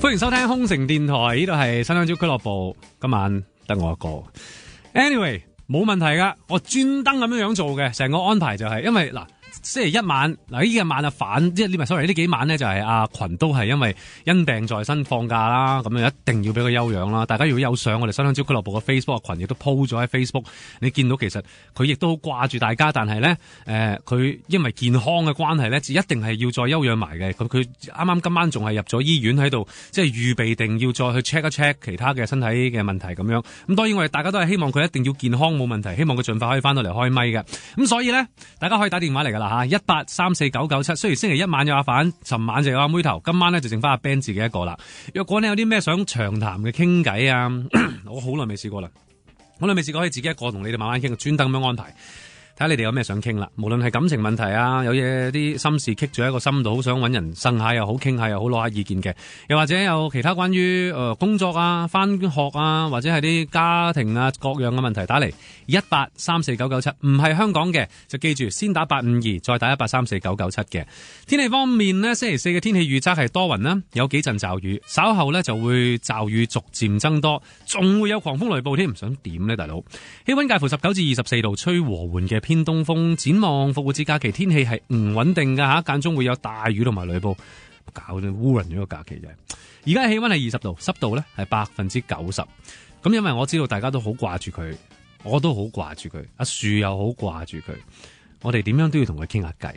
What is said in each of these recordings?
歡迎收聽空城電台，呢度係新香蕉俱樂部。今晚得我一個 ，anyway 冇問題噶，我專登咁樣做嘅，成個安排就係因為嗱。星期一晚嗱，呢幾晚啊即係呢幾晚咧就係阿群都係因為因病在身放假啦，咁樣一定要俾佢休養啦。大家如果有上我哋新香蕉俱樂部嘅 Facebook 群，亦都 po 咗喺 Facebook， 你見到其實佢亦都好掛住大家，但係咧佢因為健康嘅關係咧，一定係要再休養埋嘅。佢啱啱今晚仲係入咗醫院喺度，即係預備定要再去 check 一 check 其他嘅身體嘅問題咁樣。咁當然我哋大家都係希望佢一定要健康冇問題，希望佢盡快可以翻到嚟開咪嘅。咁所以咧，大家可以打電話嚟噶啦嚇，1834997。雖然星期一晚有阿反，尋晚就有阿妹頭，今晚咧就剩翻阿 Ben 自己一個啦。若果你有啲咩想長談嘅傾偈啊，我好耐未試過啦，好耐未試過可以自己一個同你哋慢慢傾，專登咁樣安排。睇下你哋有咩想傾啦，無論係感情問題啊，有嘢啲心事棘住喺個心度，好想揾人呻下又好，傾下又好，攞下意見嘅，又或者有其他關於工作啊、返學啊，或者係啲家庭啊各樣嘅問題，打嚟1834997，唔係香港嘅就記住先打852，再打1834997嘅。天氣方面呢，星期四嘅天氣預測係多雲啦，有幾陣驟雨，稍後呢就會驟雨逐漸增多，仲會有狂風雷暴添，想點呢大佬？氣溫介乎19至24度，吹和緩嘅偏東風。展望復活節假期天氣係唔穩定㗎吓，間中會有大雨同埋雷暴，搞到烏雲咗個假期啫。而家氣溫係20度，濕度咧係90%。咁因為我知道大家都好掛住佢，我都好掛住佢，阿樹又好掛住佢，我哋點樣都要同佢傾下偈，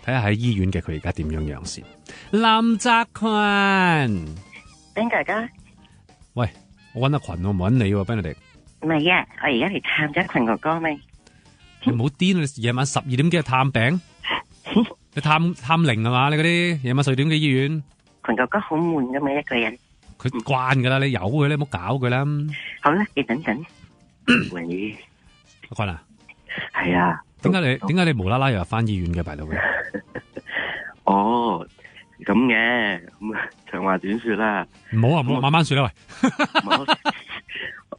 睇下喺醫院嘅佢而家點樣先。林澤群，邊大家？喂，我揾阿群，我唔揾你喎，邊你哋？唔係啊，我而家嚟探咗群哥哥咪。你唔好癲，你夜晚12點幾去探病？你探靈係嘛？你嗰啲夜晚12點幾醫院？群哥哥好悶噶嘛，一個人。佢慣噶啦，你由佢咧，唔好搞佢啦。好啦，你等陣。喂，阿群啊，係啊。點解你無啦啦又入翻醫院嘅大佬嘅？哦，咁嘅，咁長話短說啦。唔好啊，唔好慢慢說啦，喂。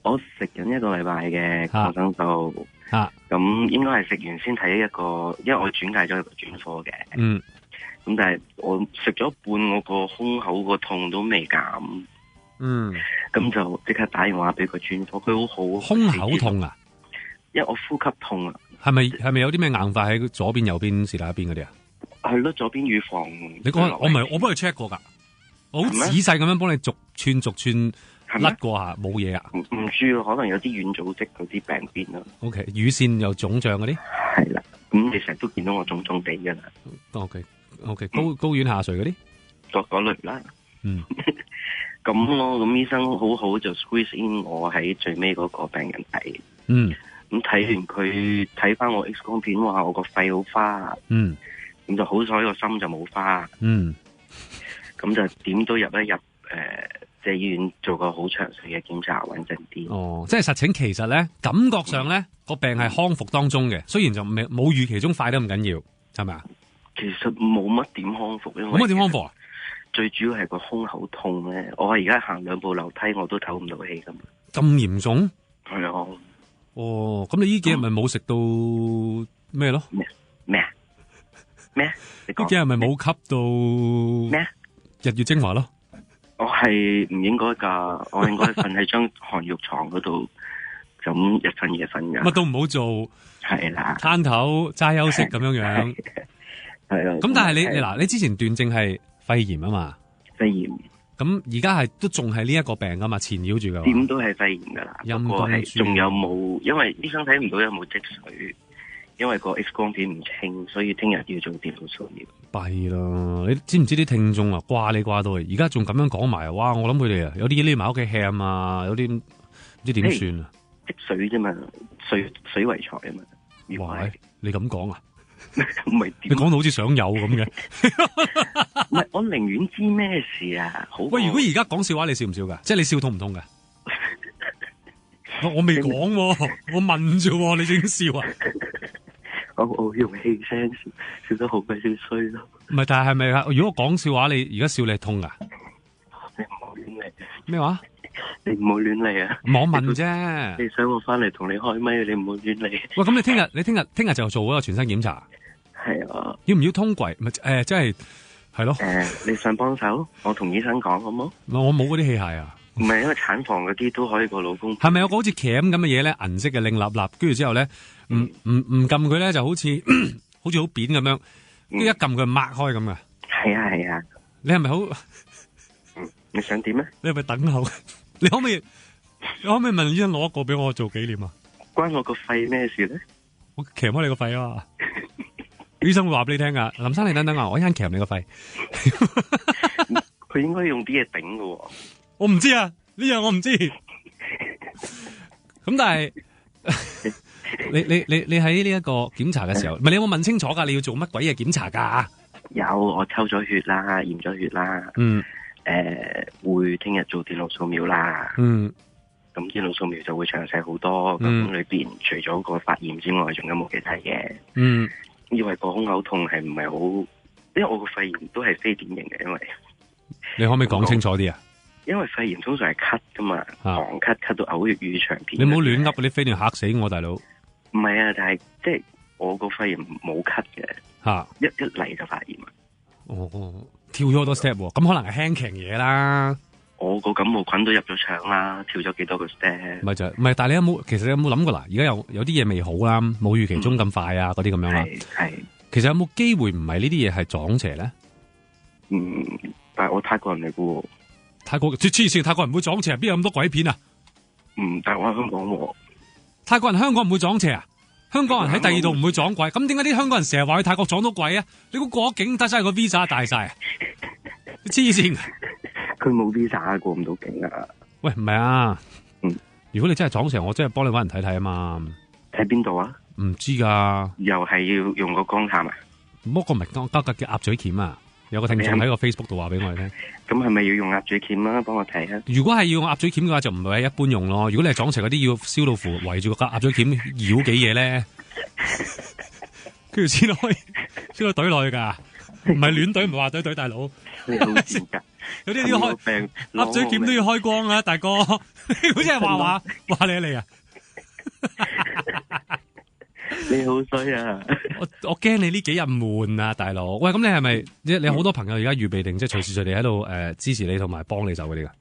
我食緊一個禮拜嘅抗生素。咁應該係食完先睇一個，因為我轉介咗一個專科嘅。咁但係我食咗一半，我個胸口個痛都未減。咁就即刻打電話俾個專科，佢好胸口痛啊？因為我呼吸痛啊。係咪有啲咩硬塊喺左邊、右邊、是但一邊嗰啲啊？係咯，左邊乳房。你講我幫你 check 過噶，我好仔細咁樣幫你逐寸甩過下，冇嘢啊？唔知可能有啲軟組織嗰啲病變啦。OK， 乳腺又腫脹嗰啲？係啦，咁你成日都見到我腫腫地噶啦。OK， 睾丸下垂嗰啲？嗰類啦。咁醫生好好就 squeeze in 我喺最尾嗰個病人睇。咁睇完佢睇翻我 X 光片，話我個肺好花。咁就好彩個心就冇花。咁就點都入一入即係醫院做個好詳細嘅檢查，穩陣啲。哦，即係實情其實咧，感覺上咧個病係康復當中嘅，雖然就冇預期中快得咁緊要，係咪啊？其實冇乜點康復，因為冇乜點康復啊？最主要係個胸口痛咧，我而家行2步樓梯我都唞唔到氣咁。咁嚴重？係啊。哦，咁你呢幾日咪冇食到咩咯？咩啊？呢幾日咪冇吸到咩？日月精華咯。我係唔應該噶，我應該瞓喺張寒浴床嗰度，咁日瞓夜瞓噶。乜都唔好做，係啦，攤頭齋休息咁樣樣。係啊。咁但係你之前斷症係肺炎啊嘛？肺炎。咁而家係都仲係呢一個病噶嘛？纏繞住噶。點都係肺炎噶啦。不過係仲有冇？因為醫生睇唔到有冇積水。因為個 X 光片唔清，所以聽日要做電腦掃描。弊啦！你知唔知啲聽眾啊掛你掛到而家仲咁樣講埋啊？哇！我諗佢哋啊有啲匿埋屋企 ham 啊，有啲唔知點算啊？積水啫嘛，水為財啊嘛。哇！你咁講啊？唔係點？你講到好似想有咁嘅。唔係，我寧願知咩事啊！好喂，如果而家講笑話，你笑唔笑噶？即係你笑痛唔痛噶？我未講喎，我問啫，你先笑啊？我用氣聲笑得好鬼死衰咯。唔係，但係咪啊？如果講笑話，你而家笑你係痛噶？你唔好亂嚟。咩話？你唔好亂嚟啊！網問啫。你想我翻嚟同你開咪？你唔好亂嚟。喂，咁你聽日就做嗰個全身檢查。係啊。要唔要通櫃？唔係即係係咯。你想幫手？我同醫生講好冇？我冇嗰啲器械啊。唔係，因為產房嗰啲都可以個老公。係咪有個好似鉗咁嘅嘢咧？銀色嘅令立立，跟住之後咧，唔撳佢咧，就好似好扁咁樣，跟住一撳佢擘開咁噶。係啊係啊。你係咪好？你想點咧？你係咪等候？你可唔可以問醫生攞一個俾我做紀念啊？關我個肺咩事咧？我鉗開你個肺啊！醫生會話俾你聽噶，林生你等等啊，我一陣鉗你個肺。佢應該用啲嘢頂噶。我唔知啊，呢樣我唔知。咁但係你喺呢一個檢查嘅時候，唔係你有冇問清楚噶？你要做乜鬼嘢檢查噶？有，我抽咗血啦，驗咗血啦。會聽日做電腦掃描啦。咁電腦掃描就會詳細好多。咁裏邊除咗個發炎之外，仲有冇其他嘢？以為個胸口痛係唔係好？因為我個肺炎都係非典型嘅，因為你可唔可以講清楚啲啊？因為肺炎通常係咳噶嘛，狂咳到嘔血語長片。你唔好亂噏嗰啲飛段嚇死我大佬。唔係啊，但係即係我個肺炎冇咳嘅。一嚟就發炎啊。跳咗好多 step 喎，咁可能係輕強嘢啦。我個感冒菌都入咗腸啦，跳咗幾多個 step。唔係，但係你其實你有冇諗過啦？而家有啲嘢未好啦，冇預期中咁快啊，嗰啲咁樣啦。係。其實有冇機會唔係呢啲嘢係撞邪咧？但係我泰國人嚟嘅喎。泰國黐線，泰國人唔會撞邪，邊有咁多鬼片啊？但係我喺香港喎。泰國人香港唔會撞邪啊？香港人喺第二度唔會撞鬼，咁點解啲香港人成日話去泰國撞到鬼啊？你估過境得晒個 visa 大晒啊？黐線！佢冇 visa 過唔到境啊！喂，唔係啊。如果你真係撞邪，我真係幫你搵人睇睇啊嘛。睇邊度啊？唔知噶。又係要用個光探啊？嗰個唔係叫鴨嘴鉗啊！有個聽眾喺個 Facebook 度話俾我哋聽。咁係咪要用鴨嘴鉗啊？幫我睇下。如果係要用鴨嘴鉗嘅話，就唔係一般用咯。如果你係撞邪嗰啲，要燒到符圍住個鴨嘴鉗繞幾嘢咧，跟住先可以先懟落去噶，唔係亂懟，唔係話懟大佬。有啲要開鴨嘴鉗都要開光啊，大哥！好似係話你啊！你好衰啊！我驚你呢幾日悶啊，大佬。喂，咁你係咪你好多朋友而家預備定即係隨時隨地喺度支持你同埋幫你走嗰啲噶？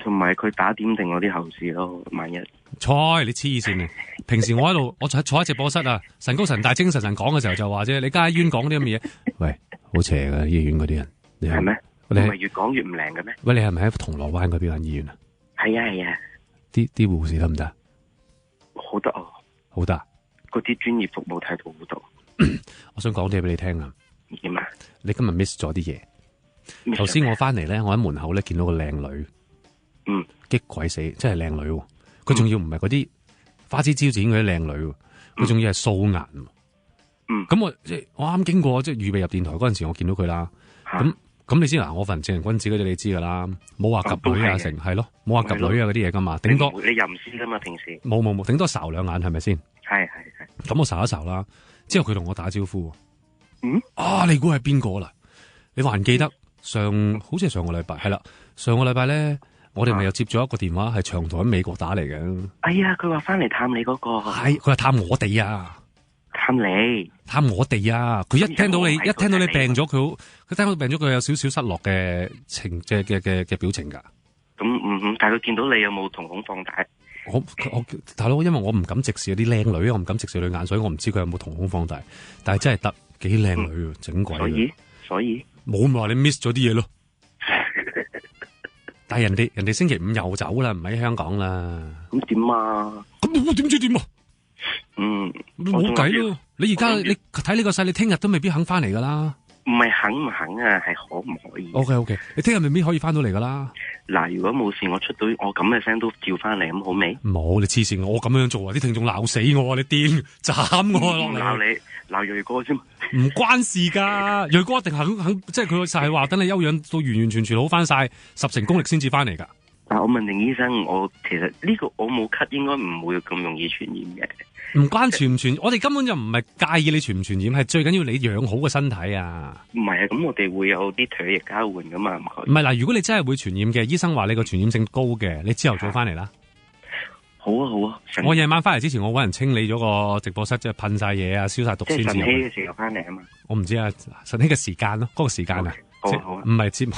同埋佢打點定我啲後事咯，萬一。菜，你黐線啊！平時我喺度，我坐喺直播室啊，神高神大精神講嘅時候就話啫，你家醫院講啲咁嘅嘢，喂，好邪噶醫院嗰啲人，係咩？你係越講越唔靈嘅咩？喂，你係咪喺銅鑼灣嗰邊間醫院啊？係啊係啊。啲護士得唔得？好得哦，好得。嗰啲專業服務態度好多。我想講啲嘢俾你聽啊。點啊？你今日 miss 咗啲嘢。頭先我翻嚟咧，我喺門口咧見到個靚女。激鬼死，真係靚女。佢仲要唔係嗰啲花枝招展嗰啲靚女，佢仲要係素顏。咁我啱經過，即係預備入電台嗰陣時，我見到佢啦。咁你知嗱，我份正人君子嗰啲你知噶啦，冇話及女啊成，係咯，冇話及女啊嗰啲嘢噶嘛，頂多你又唔知噶嘛，平時冇，頂多睄兩眼係咪先？係。咁我睄一睄啦，之後佢同我打招呼。你估係邊個啦？你還記得好似係上個禮拜係啦，上個禮拜咧，我哋咪又接咗一個電話，係長途喺美國打嚟嘅。哎呀，佢話翻嚟探你嗰個，係佢話探我哋啊。探我哋啊！佢一聽到你病咗，佢聽到病咗，佢有少少失落嘅嘅表情噶。咁但係佢見到你有冇瞳孔放大？我大佬，因為我唔敢直視啲靚女，我唔敢直視佢眼，所以我唔知佢有冇瞳孔放大。但係真係得幾靚女啊，整鬼。所以冇咪話你 miss 咗啲嘢咯。但係人哋星期五又走啦，唔喺香港啦。咁點啊？咁我點知點啊？冇計咯！你而家你睇呢個勢，你聽日都未必肯翻嚟噶啦。唔係肯唔肯啊，係可唔可以？OK， 你聽日未必可以翻到嚟噶啦。嗱，如果冇事，我出到我咁嘅聲都叫翻嚟，咁好未？冇，你黐線！我咁樣做啊，啲聽眾鬧死我，你癲斬我落嚟。鬧銳哥啫嘛？唔關事噶，銳哥一定肯，即係佢就係話等你休養到完完全全好翻晒，10成功力先至翻嚟噶。但我問定醫生，我其實呢個我冇咳，應該唔會咁容易傳染嘅。唔關傳唔傳，我哋根本就唔係介意你傳唔傳染，係最緊要你養好個身體啊！唔係啊，咁我哋會有啲唾液交換噶嘛？唔係嗱，如果你真係會傳染嘅，醫生話你個傳染性高嘅，你朝頭早翻嚟啦。好啊！我夜晚翻嚟之前，我搵人清理咗個直播室，即係噴晒嘢啊，消晒毒先至。即係晨曦嘅時候翻嚟啊嘛？我唔知啊，晨曦嘅時間咯，嗰個時間啊。唔係節目，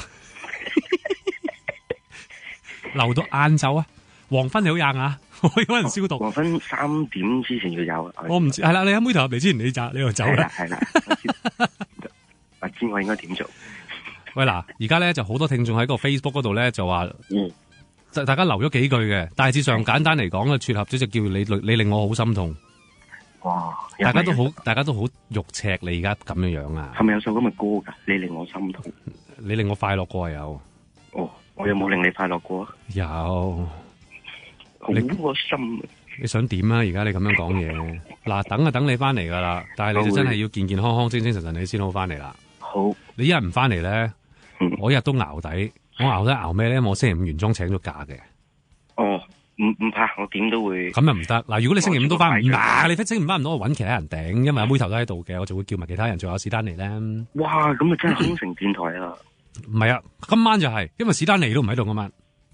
留到晏晝啊！黃昏你好硬啊！可以揾人消毒。黃昏3點之前要有。我唔知，係啦，你喺妹頭入嚟之前你就走啦。係啦。我知我應該點做。喂嗱，而家咧就好多聽眾喺個 Facebook 嗰度咧就話，大家留咗幾句嘅，大致上簡單嚟講嘅撮合咗就叫你令我好心痛。哇！大家都好肉赤，你而家咁樣樣啊？係咪有首咁嘅歌噶？你令我心痛，你令我快樂過有。哦，我有冇令你快樂過？有。好開心啊！你想點啊？而家你咁樣講嘢，嗱，等啊等你翻嚟噶啦，但係你就真係要健健康康、精精神神你先好翻嚟啦。好，你一日唔翻嚟咧，我一日都熬底。我熬咩咧？我星期五原裝請咗假嘅。哦，唔怕，我點都會。咁又唔得嗱，如果你星期五都翻唔，你星期五翻唔到，我揾其他人頂，因為阿妹頭都喺度嘅，我就會叫埋其他人，仲有史丹尼咧。哇，咁啊真係空城電台啊！唔係啊，今晚就係，因為史丹尼都唔喺度今晚。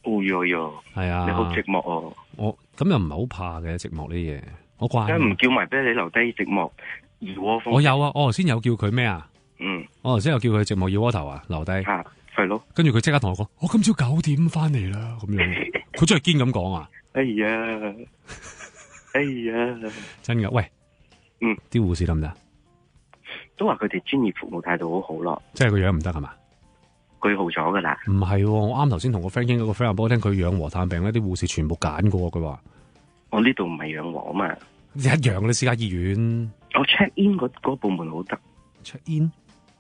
哦喲，係啊，你好寂寞哦。我咁又唔係好怕嘅寂寞呢啲嘢，我慣。梗係唔叫埋俾你留低寂寞二窩蜂。我有啊，我頭先有叫佢咩啊？我頭先有叫佢寂寞二窩頭啊，留低。係咯。跟住佢即刻同我講，我今朝9點翻嚟啦，咁樣。佢真係堅咁講啊！哎呀，真噶，喂，啲護士得唔得？都話佢哋專業服務態度好好咯。即係個樣唔得係嘛？句號咗噶啦。唔係，我啱頭先同個 friend 傾，嗰個 friend 話俾我聽，佢養和炭病咧，啲護士全部揀過，佢話。我呢度唔係養和啊嘛。一樣你私家醫院。我 check in 嗰部門好得。check in。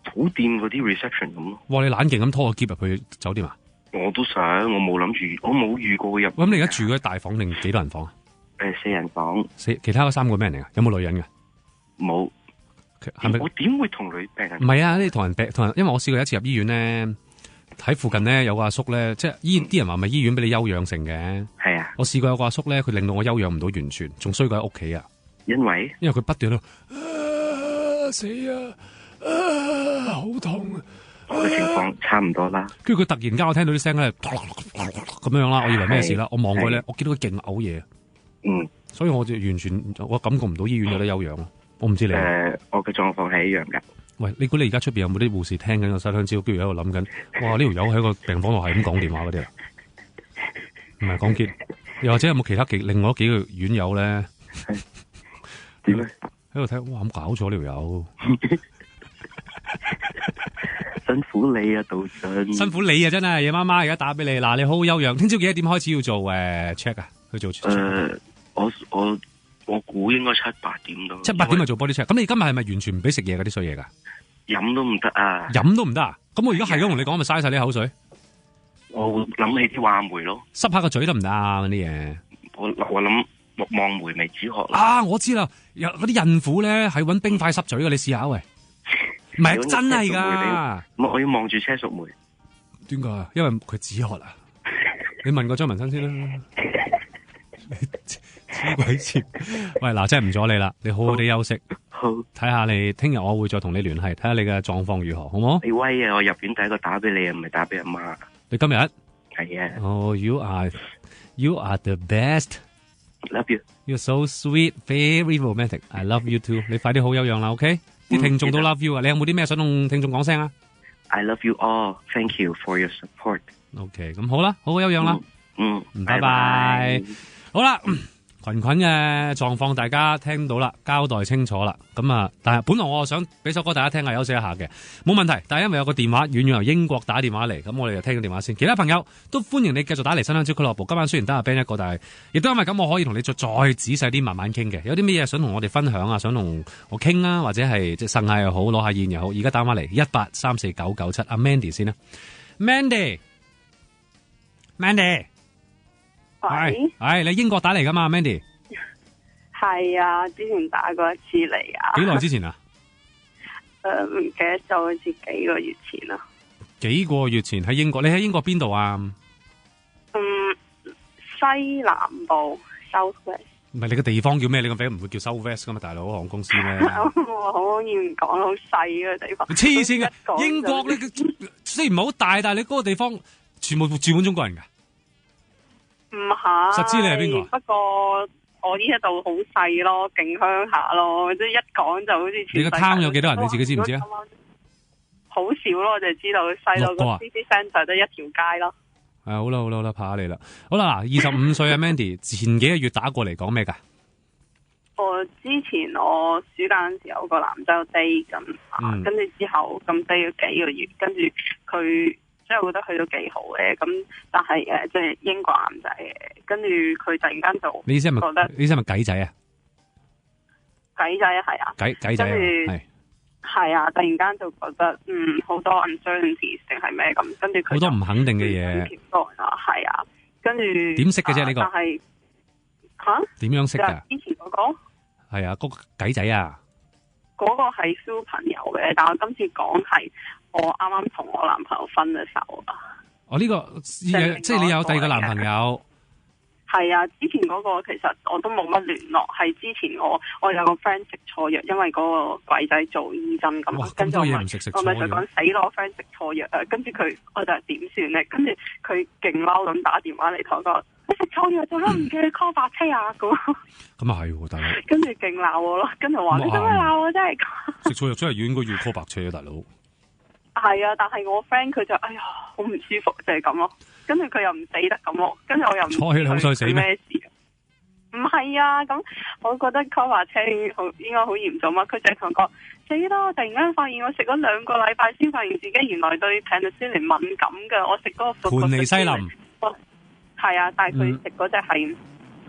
酒店嗰啲 reception 咁咯。哇！你冷靜咁拖個喼入去酒店啊？我都想，我冇諗住，我冇遇過入。咁你而家住嗰啲大房定幾多人房啊？4人房。其他嗰3個咩人嚟噶？有冇女人噶？冇。係咪？我點會同女病人？唔係啊，你同人，因為我試過一次入醫院咧，喺附近咧有個阿叔咧，即係啲人話咪醫院俾你休養成嘅。係啊。我試過有個阿叔咧，佢令到我休養唔到完全，仲衰過喺屋企啊。因為佢不斷喺度死啊！好痛啊！我嘅情況差唔多啦。跟住佢突然間我聽到啲聲咧，咁樣啦，我以為咩事啦？我望過咧，我見到佢勁嘔嘢。所以我就完全我感覺唔到醫院有得休養咯。我唔知你。我嘅狀況係一樣噶。喂，你估你而家出邊有冇啲護士聽緊個西香蕉，跟住喺度諗緊？哇！呢條友喺個病房度係咁講電話嗰啲啊？唔係講結，又或者有冇其他另外幾個院友咧？點咧？喺度睇，哇！咁搞錯呢條友。辛苦你啊，道長！辛苦你啊，真係夜媽媽而家打俾你，嗱，你好好休養。聽朝幾多點開始要做check 啊？去做 check？我估應該7、8點到。7、8點咪做 body check？咁你今日係咪完全唔俾食嘢嗰啲衰嘢噶？飲都唔得啊！飲都唔得啊！咁我而家係咁同你講，咪嘥晒啲口水。我會諗起啲話梅咯，濕下個嘴得唔得啊？嗰啲嘢。我諗望梅咪止渴啦。啊，我知啦，有嗰啲孕婦咧係搵冰塊濕嘴嘅，你試下喂。唔係真係噶，我要望住車淑梅。點解？因為佢止渴啊！你問過張文生先啦。黐鬼線！喂，嗱，真係唔阻你啦，你好好地休息。好，睇下你聽日我會再同你聯繫，睇下你嘅狀況如何，好唔好？你威啊！我入院第一個打俾你啊，唔係打俾阿媽。你今日？係啊。哦、you are the best. Love you. You're so sweet, very romantic. I love you too. 你快啲好休養啦 ，OK？啲聽眾都 love you 啊！你有冇啲咩想同聽眾講聲啊 ？I love you all. Thank you for your support. OK， 咁好啦，好好休養啦。拜拜。好啦，群嘅狀況大家聽到啦，交代清楚啦。咁啊，但係本來我想俾首歌大家聽下，休息一下嘅，冇問題。但係因為有個電話遠遠由英國打電話嚟，咁我哋就聽個電話先。其他朋友都歡迎你繼續打嚟新香蕉俱樂部。今晚雖然得阿 Ben 一個，但係亦都因為咁，我可以同你再仔細啲慢慢傾嘅。有啲咩嘢想同我哋分享啊？想同我傾啊？或者係即係呻下又好，攞下煙又好。而家打翻嚟1834997，阿 Mandy 先啦。Mandy。係你英國打嚟噶嘛 ，Mandy？ 係啊，之前打過一次嚟啊。幾耐之前啊？唔記得咗，好似幾個月前啦。幾個月前喺英國，你喺英國邊度啊？西南部 South West。唔係你個地方叫咩？你個名唔會叫 South West 噶嘛，大佬航空公司咩？我可以唔講好細嘅地方。黐線嘅，英國你雖然唔係好大，但係你嗰個地方全部住滿中國人噶。唔係，實知你係邊個？不過我呢一度好細咯，勁鄉下咯，即係一講就好似。你個 town 有幾多人？你自己知唔知啊？好少咯，我就知道細路個 city centre 得一條街咯。好啦，拍下你啦。好啦，嗱，25歲啊，Mandy，前幾個月打過嚟講咩㗎？我之前我暑假嗰時候有個男仔 date 咁，跟住之後咁 date 咗幾個月，跟住佢即係我覺得佢都幾好嘅，咁但係即係英國男仔嘅，跟住佢突然間就你意思係咪覺得你意思係咪計仔啊？計仔係啊，計仔係啊，突然間就覺得好多 uncertainty 定係咩咁，跟住佢好多唔肯定嘅嘢。係啊，跟住點識嘅啫呢個？但係嚇點樣識㗎？之前嗰個係啊，嗰個計仔啊，嗰個係 super 朋友嘅，但係我今次講係我啱啱同我男朋友分咗手啊。我呢個即係你有第二個男朋友？係啊，之前嗰個其實我都冇乜聯絡，係之前我有個 friend 食錯藥，因為嗰個鬼仔做醫生咁，跟住我咪就講死咯，我 friend 食錯藥啊，跟住佢我就點算咧？跟住佢勁嬲咁打電話嚟同我講：你食錯藥做乜唔叫你 call 白車啊？咁咁啊係，大佬。跟住勁鬧我咯，跟住話你做咩鬧我真係？食錯藥真係應該要 call 白車啊，大佬。係啊，但係我 friend 佢就哎呀好唔舒服，就係咁咯。跟住佢又唔死得咁咯，跟住我又唔錯，你好想死咩？咩事？唔係啊，咁我覺得 call 車應該好嚴重啊。佢就同我講死啦！我突然間發現我食咗2個禮拜先發現自己原來對 penicillin 敏感㗎。我食嗰個盤尼西林，係啊，但係佢食嗰隻係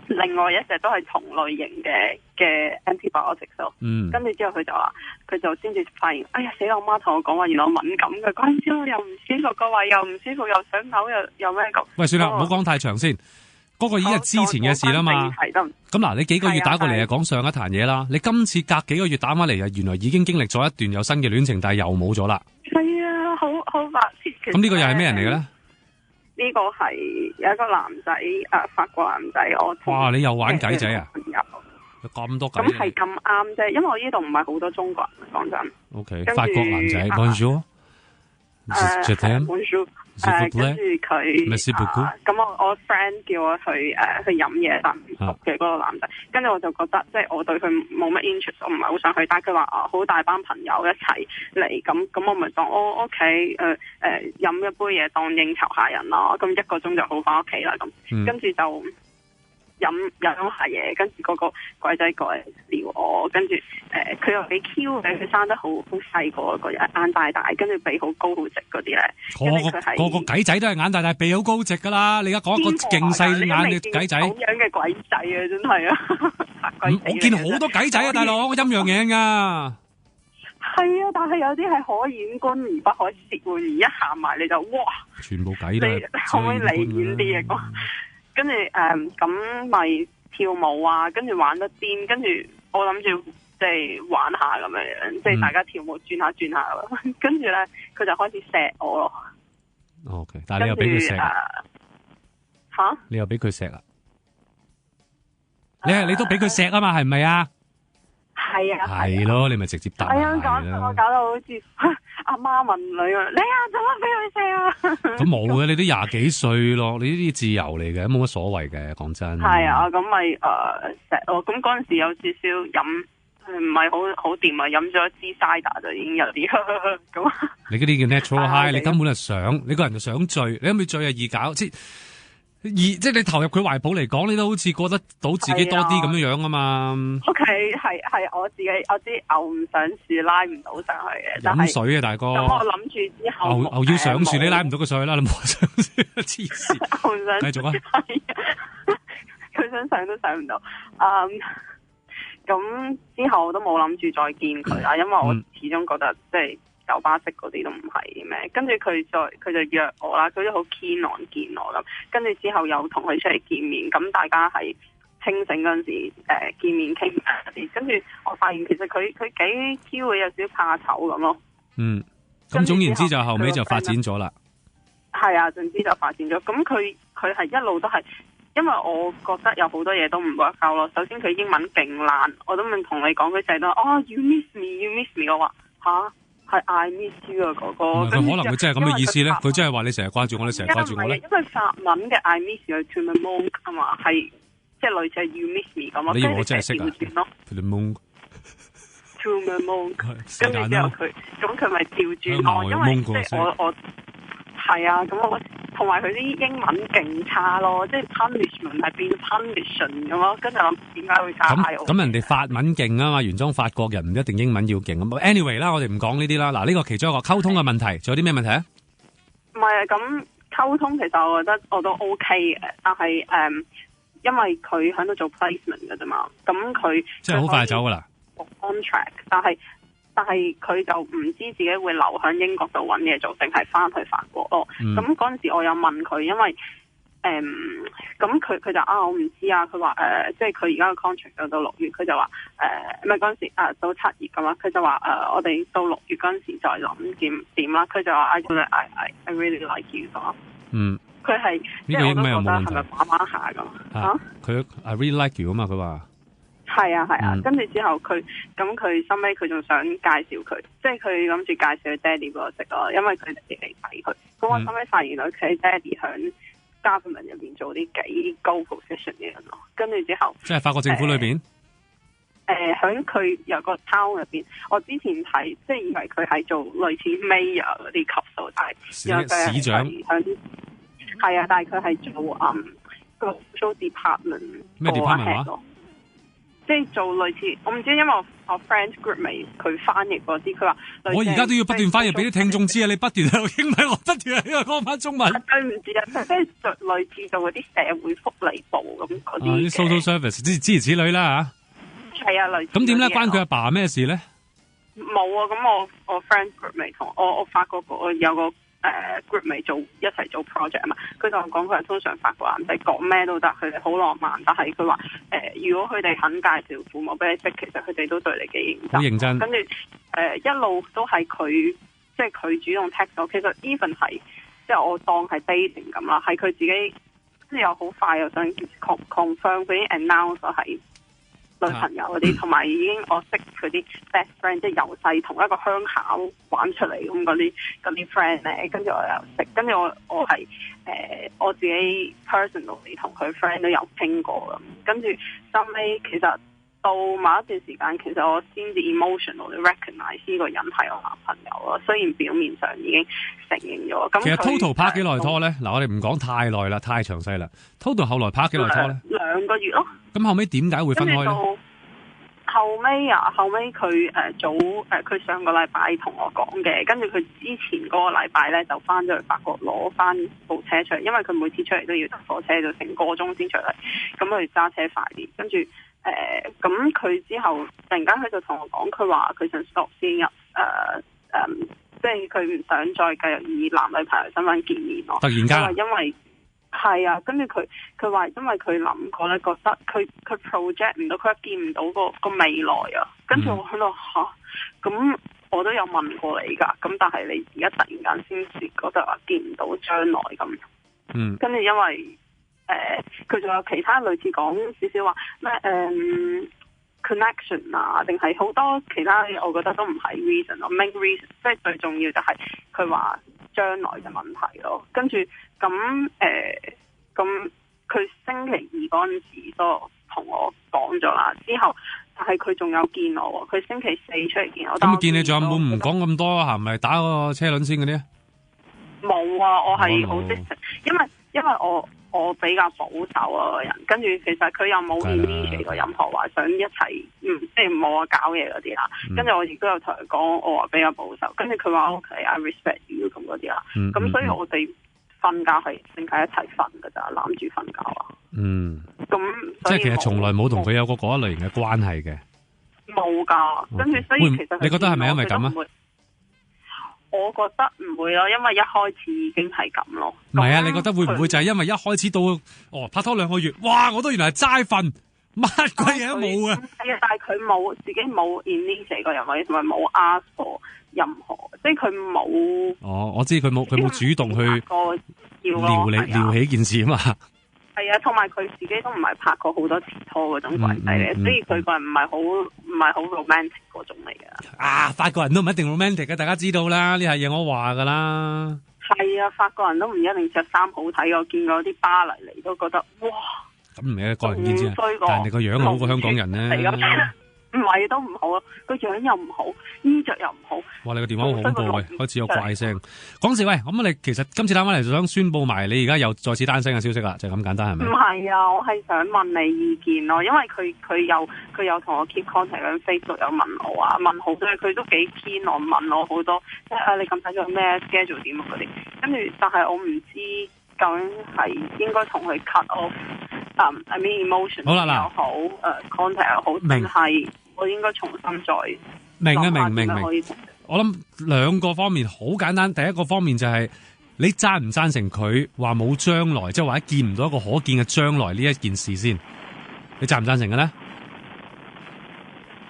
另外一隻都係同類型嘅 antibiotics 咯。跟住之後佢就話，佢就先至發現，哎呀死啦！我媽同我講話原來我敏感嘅，嗰陣時我又唔舒服，個胃又唔舒服，又想嘔，又咩咁。喂，算啦，唔好講太長先。嗰個已經係之前嘅事啦嘛。咁嗱，你幾個月打過嚟係講上一壇嘢啦。你今次隔幾個月打翻嚟啊，原來已經經歷咗一段有新嘅戀情，但係又冇咗啦。係啊，好白痴。咁呢個又係咩人嚟嘅咧？呢個係有一個男仔，法國男仔。哇！你又玩計仔啊？有咁多計。咁係咁啱啫，因為我呢度唔係好多中國人，講真。OK，法國男仔 Bonjour。Bonjour。跟住佢，咁我 friend 叫我去飲嘢，但唔熟嘅嗰個男仔，跟住我就覺得即係我對佢冇乜 interest，我唔係好想去。但係佢話好大班朋友一齊嚟，咁我咪當屋企飲一杯嘢當應酬下人咯。咁1個鐘就好翻屋企啦。咁跟住就飲下嘢，跟住嗰個鬼仔過嚟撩我，跟住佢又幾 Q 嘅，佢生得好細個人，眼大大，跟住鼻好高好直嗰啲咧。個個鬼仔都係眼大大鼻好高直噶啦，你而家講一個勁細眼嘅鬼仔，咁樣嘅鬼仔啊，真係啊！我見好多鬼仔啊，大佬，我陰陽眼噶。係啊，但係有啲係可遠觀而不可褻玩，而一行埋你就哇！全部鬼都係。你可唔可以離遠啲啊？跟住咁咪跳舞啊，跟住玩得癲，跟住我諗住即係玩下咁樣，即係大家跳舞轉下轉下，跟住咧佢就開始錫我咯。OK， 但係你又俾佢錫吓？你又俾佢錫啊？你都俾佢錫啊嘛？係咪啊？係啊。係咯，你咪直接答。係啊，我搞到好似阿媽問女啊，你啊做乜俾佢錫啊？咁冇嘅，你都廿幾歲咯，你呢啲自由嚟嘅，冇乜所謂嘅，講真。係啊，咁咪錫咯。咁嗰陣時有少少飲，唔係好掂啊，飲咗一支 cider 就已經有啲咁。你嗰啲叫 natural high，你根本係想，你個人就想醉，你諗住醉啊易搞，即係你投入佢懷抱嚟講，你都好似過得到自己多啲咁樣樣啊嘛。OK， 係我自己，我知牛唔上樹拉唔到上去嘅。飲水啊，大哥。咁我諗住之後牛要上樹，你拉唔到佢上去啦，你冇上樹，黐線。牛上繼續啊。佢想上都上唔到。咁之後我都冇諗住再見佢啦，因為我始終覺得即係酒吧式嗰啲都唔係咩。跟住佢就約我啦，佢都好 keen on 見我咁。跟住之後又同佢出嚟見面，咁大家係清醒嗰陣時見面傾偈。跟住我發現其實佢幾 Q 嘅，有少少怕醜咁咯。咁總言之就後尾就發展咗啦。係啊，總之就發展咗。咁佢係一路都係。因為我覺得有好多嘢都唔 work out 咯。首先佢英文勁爛，我都唔同你講，佢成日都you miss me，you miss me。我話係 I miss you 啊，哥哥。佢可能佢真係咁嘅意思咧，佢真係話你成日掛住我，你成日掛住我咧。因為法文嘅 I miss you 係 to the moon 啊嘛，係即係類似係 you miss me 咁咯。你以為我真係識啊？to the moon to the moon， 跟住之後佢咪調轉我，因為即係我係啊，咁我同埋佢啲英文勁差咯，即係 punishment 係變 punishment 咁咯，跟住諗點解會加我？咁人哋法文勁啊嘛，原裝法國人唔一定英文要勁咁。anyway 啦，我哋唔講呢啲啦。嗱，呢個其中一個溝通嘅問題，仲有啲咩問題啊？唔係啊，咁溝通其實我覺得我都 OK 嘅，但係因為佢喺度做 placement 嘅啫嘛，咁佢即係好快走噶啦。contract， 但係佢就唔知自己會留喺英國度揾嘢做，定係翻去法國咯。咁嗰陣時我有問佢，因為咁佢就我唔知啊。佢話即係佢而家嘅 contract 到6月，佢就話唔係嗰陣時到7月咁啦。佢就話我哋到6月嗰陣時再諗點啦。佢就話I really like you 咁。佢係即係我都覺得係咪玩玩下咁啊？佢I really like you 啊嘛，佢話。係啊，跟住之後佢收尾佢仲想介紹佢，即係佢諗住介紹佢爹哋俾我識咯，因為佢哋嚟睇佢。咁我收尾發現佢爹哋響 government 入邊做啲幾高 position 嘅人咯。跟住之後，即係法國政府裏邊。響佢有個 town 入邊，我之前睇即係以為佢係做類似 mayor 嗰啲級數，但係市長。係啊，但係佢係做個 social department 咩 department 咯。即係做類似，我唔知，因為我 friend group 未佢翻譯嗰啲，佢話我而家都要不斷翻譯俾啲聽眾知啊！你不斷喺度英文，我不斷喺度講翻中文。對唔住啊，即係類似做嗰啲社會福利部咁嗰啲。啲 social service 諸如此類啦嚇。係啊，類似。咁點咧？關佢阿爸咩事咧？冇啊！咁我 friend group 未同我發覺我有個。group 未做一齊做 project 啊嘛，佢就講佢係通常法國男仔講咩都得，佢哋好浪漫，但係佢話如果佢哋肯介紹父母俾你識，其實佢哋都對你幾認真。好認真。跟住一路都係佢，即係佢主動 text 我。其實 even 係即係我當係 dating 咁啦，係佢自己即係又好快又想 confirm 佢已經 announce 咗係女朋友嗰啲，同埋已經我識佢啲 best friend， 即係由細同一個鄉下玩出嚟咁嗰啲 friend 咧，跟住我又識，跟住我係我自己 personally 同佢 friend 都有傾過咁，跟住收尾其實到某一段時間，其實我先至 emotionally recognize 呢個人係我男朋友咯，雖然表面上已經承認咗。咁其實 total 拍幾耐拖咧？嗱，我哋唔講太耐啦，太詳細啦。total 後來拍幾耐拖咧？2個月咯。咁後尾點解會分開咧？後尾佢佢上個禮拜同我講嘅，跟住佢之前嗰個禮拜咧就翻咗去法國攞翻部車出嚟，因為佢每次出嚟都要搭火車，就成個鐘先出嚟，咁佢揸車快啲。跟住咁佢之後突然間佢就同我講，佢話佢想 stop 先入即係佢唔想再繼續以男女朋友身份見面咯。突然間，因為係啊，跟住佢話因為佢諗過咧，覺得佢 project 唔到，佢見唔到個未來啊。跟住我喺度咁我都有問過你㗎，咁但係你而家突然間先至覺得話見唔到將來咁。跟住因為佢仲有其他類似講少少話咩connection 啊，定係好多其他嘢，我覺得都唔係 reason 咯，main reason 即係最重要就係佢話將來嘅問題咯。跟住咁佢星期二嗰陣時都同我講咗啦，之後但係佢仲有見我，佢星期4出嚟見我。咁見你仲有冇唔講咁多啊？係咪打個車輪先嗰啲？冇啊，我係好積極，因為我比較保守啊個人，跟住其實佢又冇 initiate 過任何話想一齊，即係冇話搞嘢嗰啲啦。跟住我亦都有同佢講，我話比較保守，跟住佢話 OK，I respect you 咁嗰啲啦。咁所以我哋瞓覺係淨係一齊瞓㗎咋，攬住瞓覺啊。咁即係其實從來冇同佢有過嗰一類型嘅關係嘅。冇㗎，跟住所以其實你覺得係咪因為咁啊？我覺得唔會咯，因為一開始已經係咁咯。唔係啊，你覺得會唔會就係因為一開始到拍拖2個月，哇！我都原來係齋瞓，乜鬼嘢都冇啊！係啊，但係佢自己冇 initiate 過任何嘢，同埋冇 ask for 任何，即係佢冇。我知佢冇主動去撩起件事啊嘛。係啊，同埋佢自己都唔係拍過好多次拖嗰種鬼仔嚟，所以佢個人唔係好 romantic 嗰種嚟嘅。法國人都唔一定 romantic 嘅，大家知道啦，呢係嘢我話噶啦。係啊，法國人都唔一定着衫好睇，我見過啲巴黎嚟都覺得哇。咁唔係個人見知，但係人哋個樣好過香港人咧。唔係都唔好啊，個樣又唔好，衣着又唔好。哇！你個電話好恐怖嘅，開始有怪聲。講笑喂，咁你其實今次打翻嚟就想宣佈埋你而家又再次單身嘅消息啦，就咁簡單係咪？唔係啊，我係想問你意見咯，因為佢有同我 keep contact 喺 Facebook 有問我啊，問好多嘢，佢都幾偏我，問我好多，即係你咁睇咗咩 schedule 點嗰啲，跟住但係我唔知究竟係應該同佢 cut off，I mean emotion 好啦又好，contact 又好，定係我應該重新再明。我諗兩個方面好簡單，第一個方面就係你贊唔贊成佢話冇將來，即係或者見唔到一個可見嘅將來呢一件事先，你贊唔贊成嘅咧？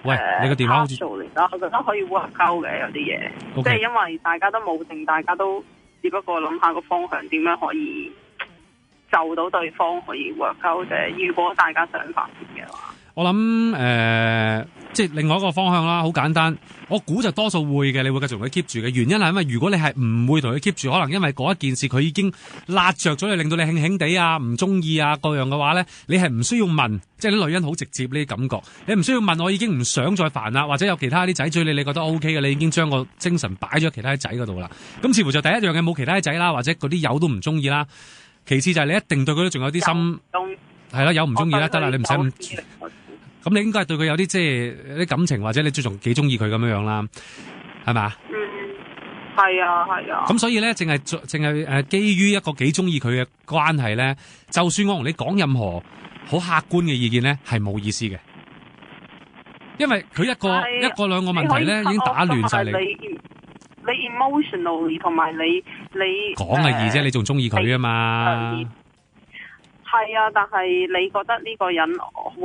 喂，你個電話好似做嚟啦，我覺得可以 work out 嘅有啲嘢，okay. 即係因為大家都冇定，大家都只不過諗下個方向點樣可以就到對方可以 work out 啫。如果大家想發展嘅話，我諗即係另外一個方向啦，好簡單。我估就多數會嘅，你會繼續同佢 keep 住嘅。原因係因為如果你係唔會同佢 keep 住，可能因為嗰一件事佢已經辣着咗你，令到你興興地啊、唔中意啊各樣嘅話咧，你係唔需要問，即係啲女人好直接呢啲感覺。你唔需要問，我已經唔想再煩啦，或者有其他啲仔追你，你覺得 OK 嘅，你已經將個精神擺咗其他啲仔嗰度啦。咁似乎就第一樣嘢冇其他啲仔啦，或者嗰啲友都唔中意啦。其次就係你一定對佢都仲有啲心，係啦，有唔中意啦，得啦，你唔使咁你應該係對佢有啲即係啲感情，或者你最仲幾中意佢咁樣樣啦，係咪？係啊，係啊。咁所以咧，淨係基於一個幾中意佢嘅關係咧，就算我同你講任何好客觀嘅意見咧，係冇意思嘅，因為佢一個兩個問題咧，已經打亂晒你。你 emotionally 同埋你講係易啫，你仲中意佢啊嘛？係啊，但係你覺得呢個人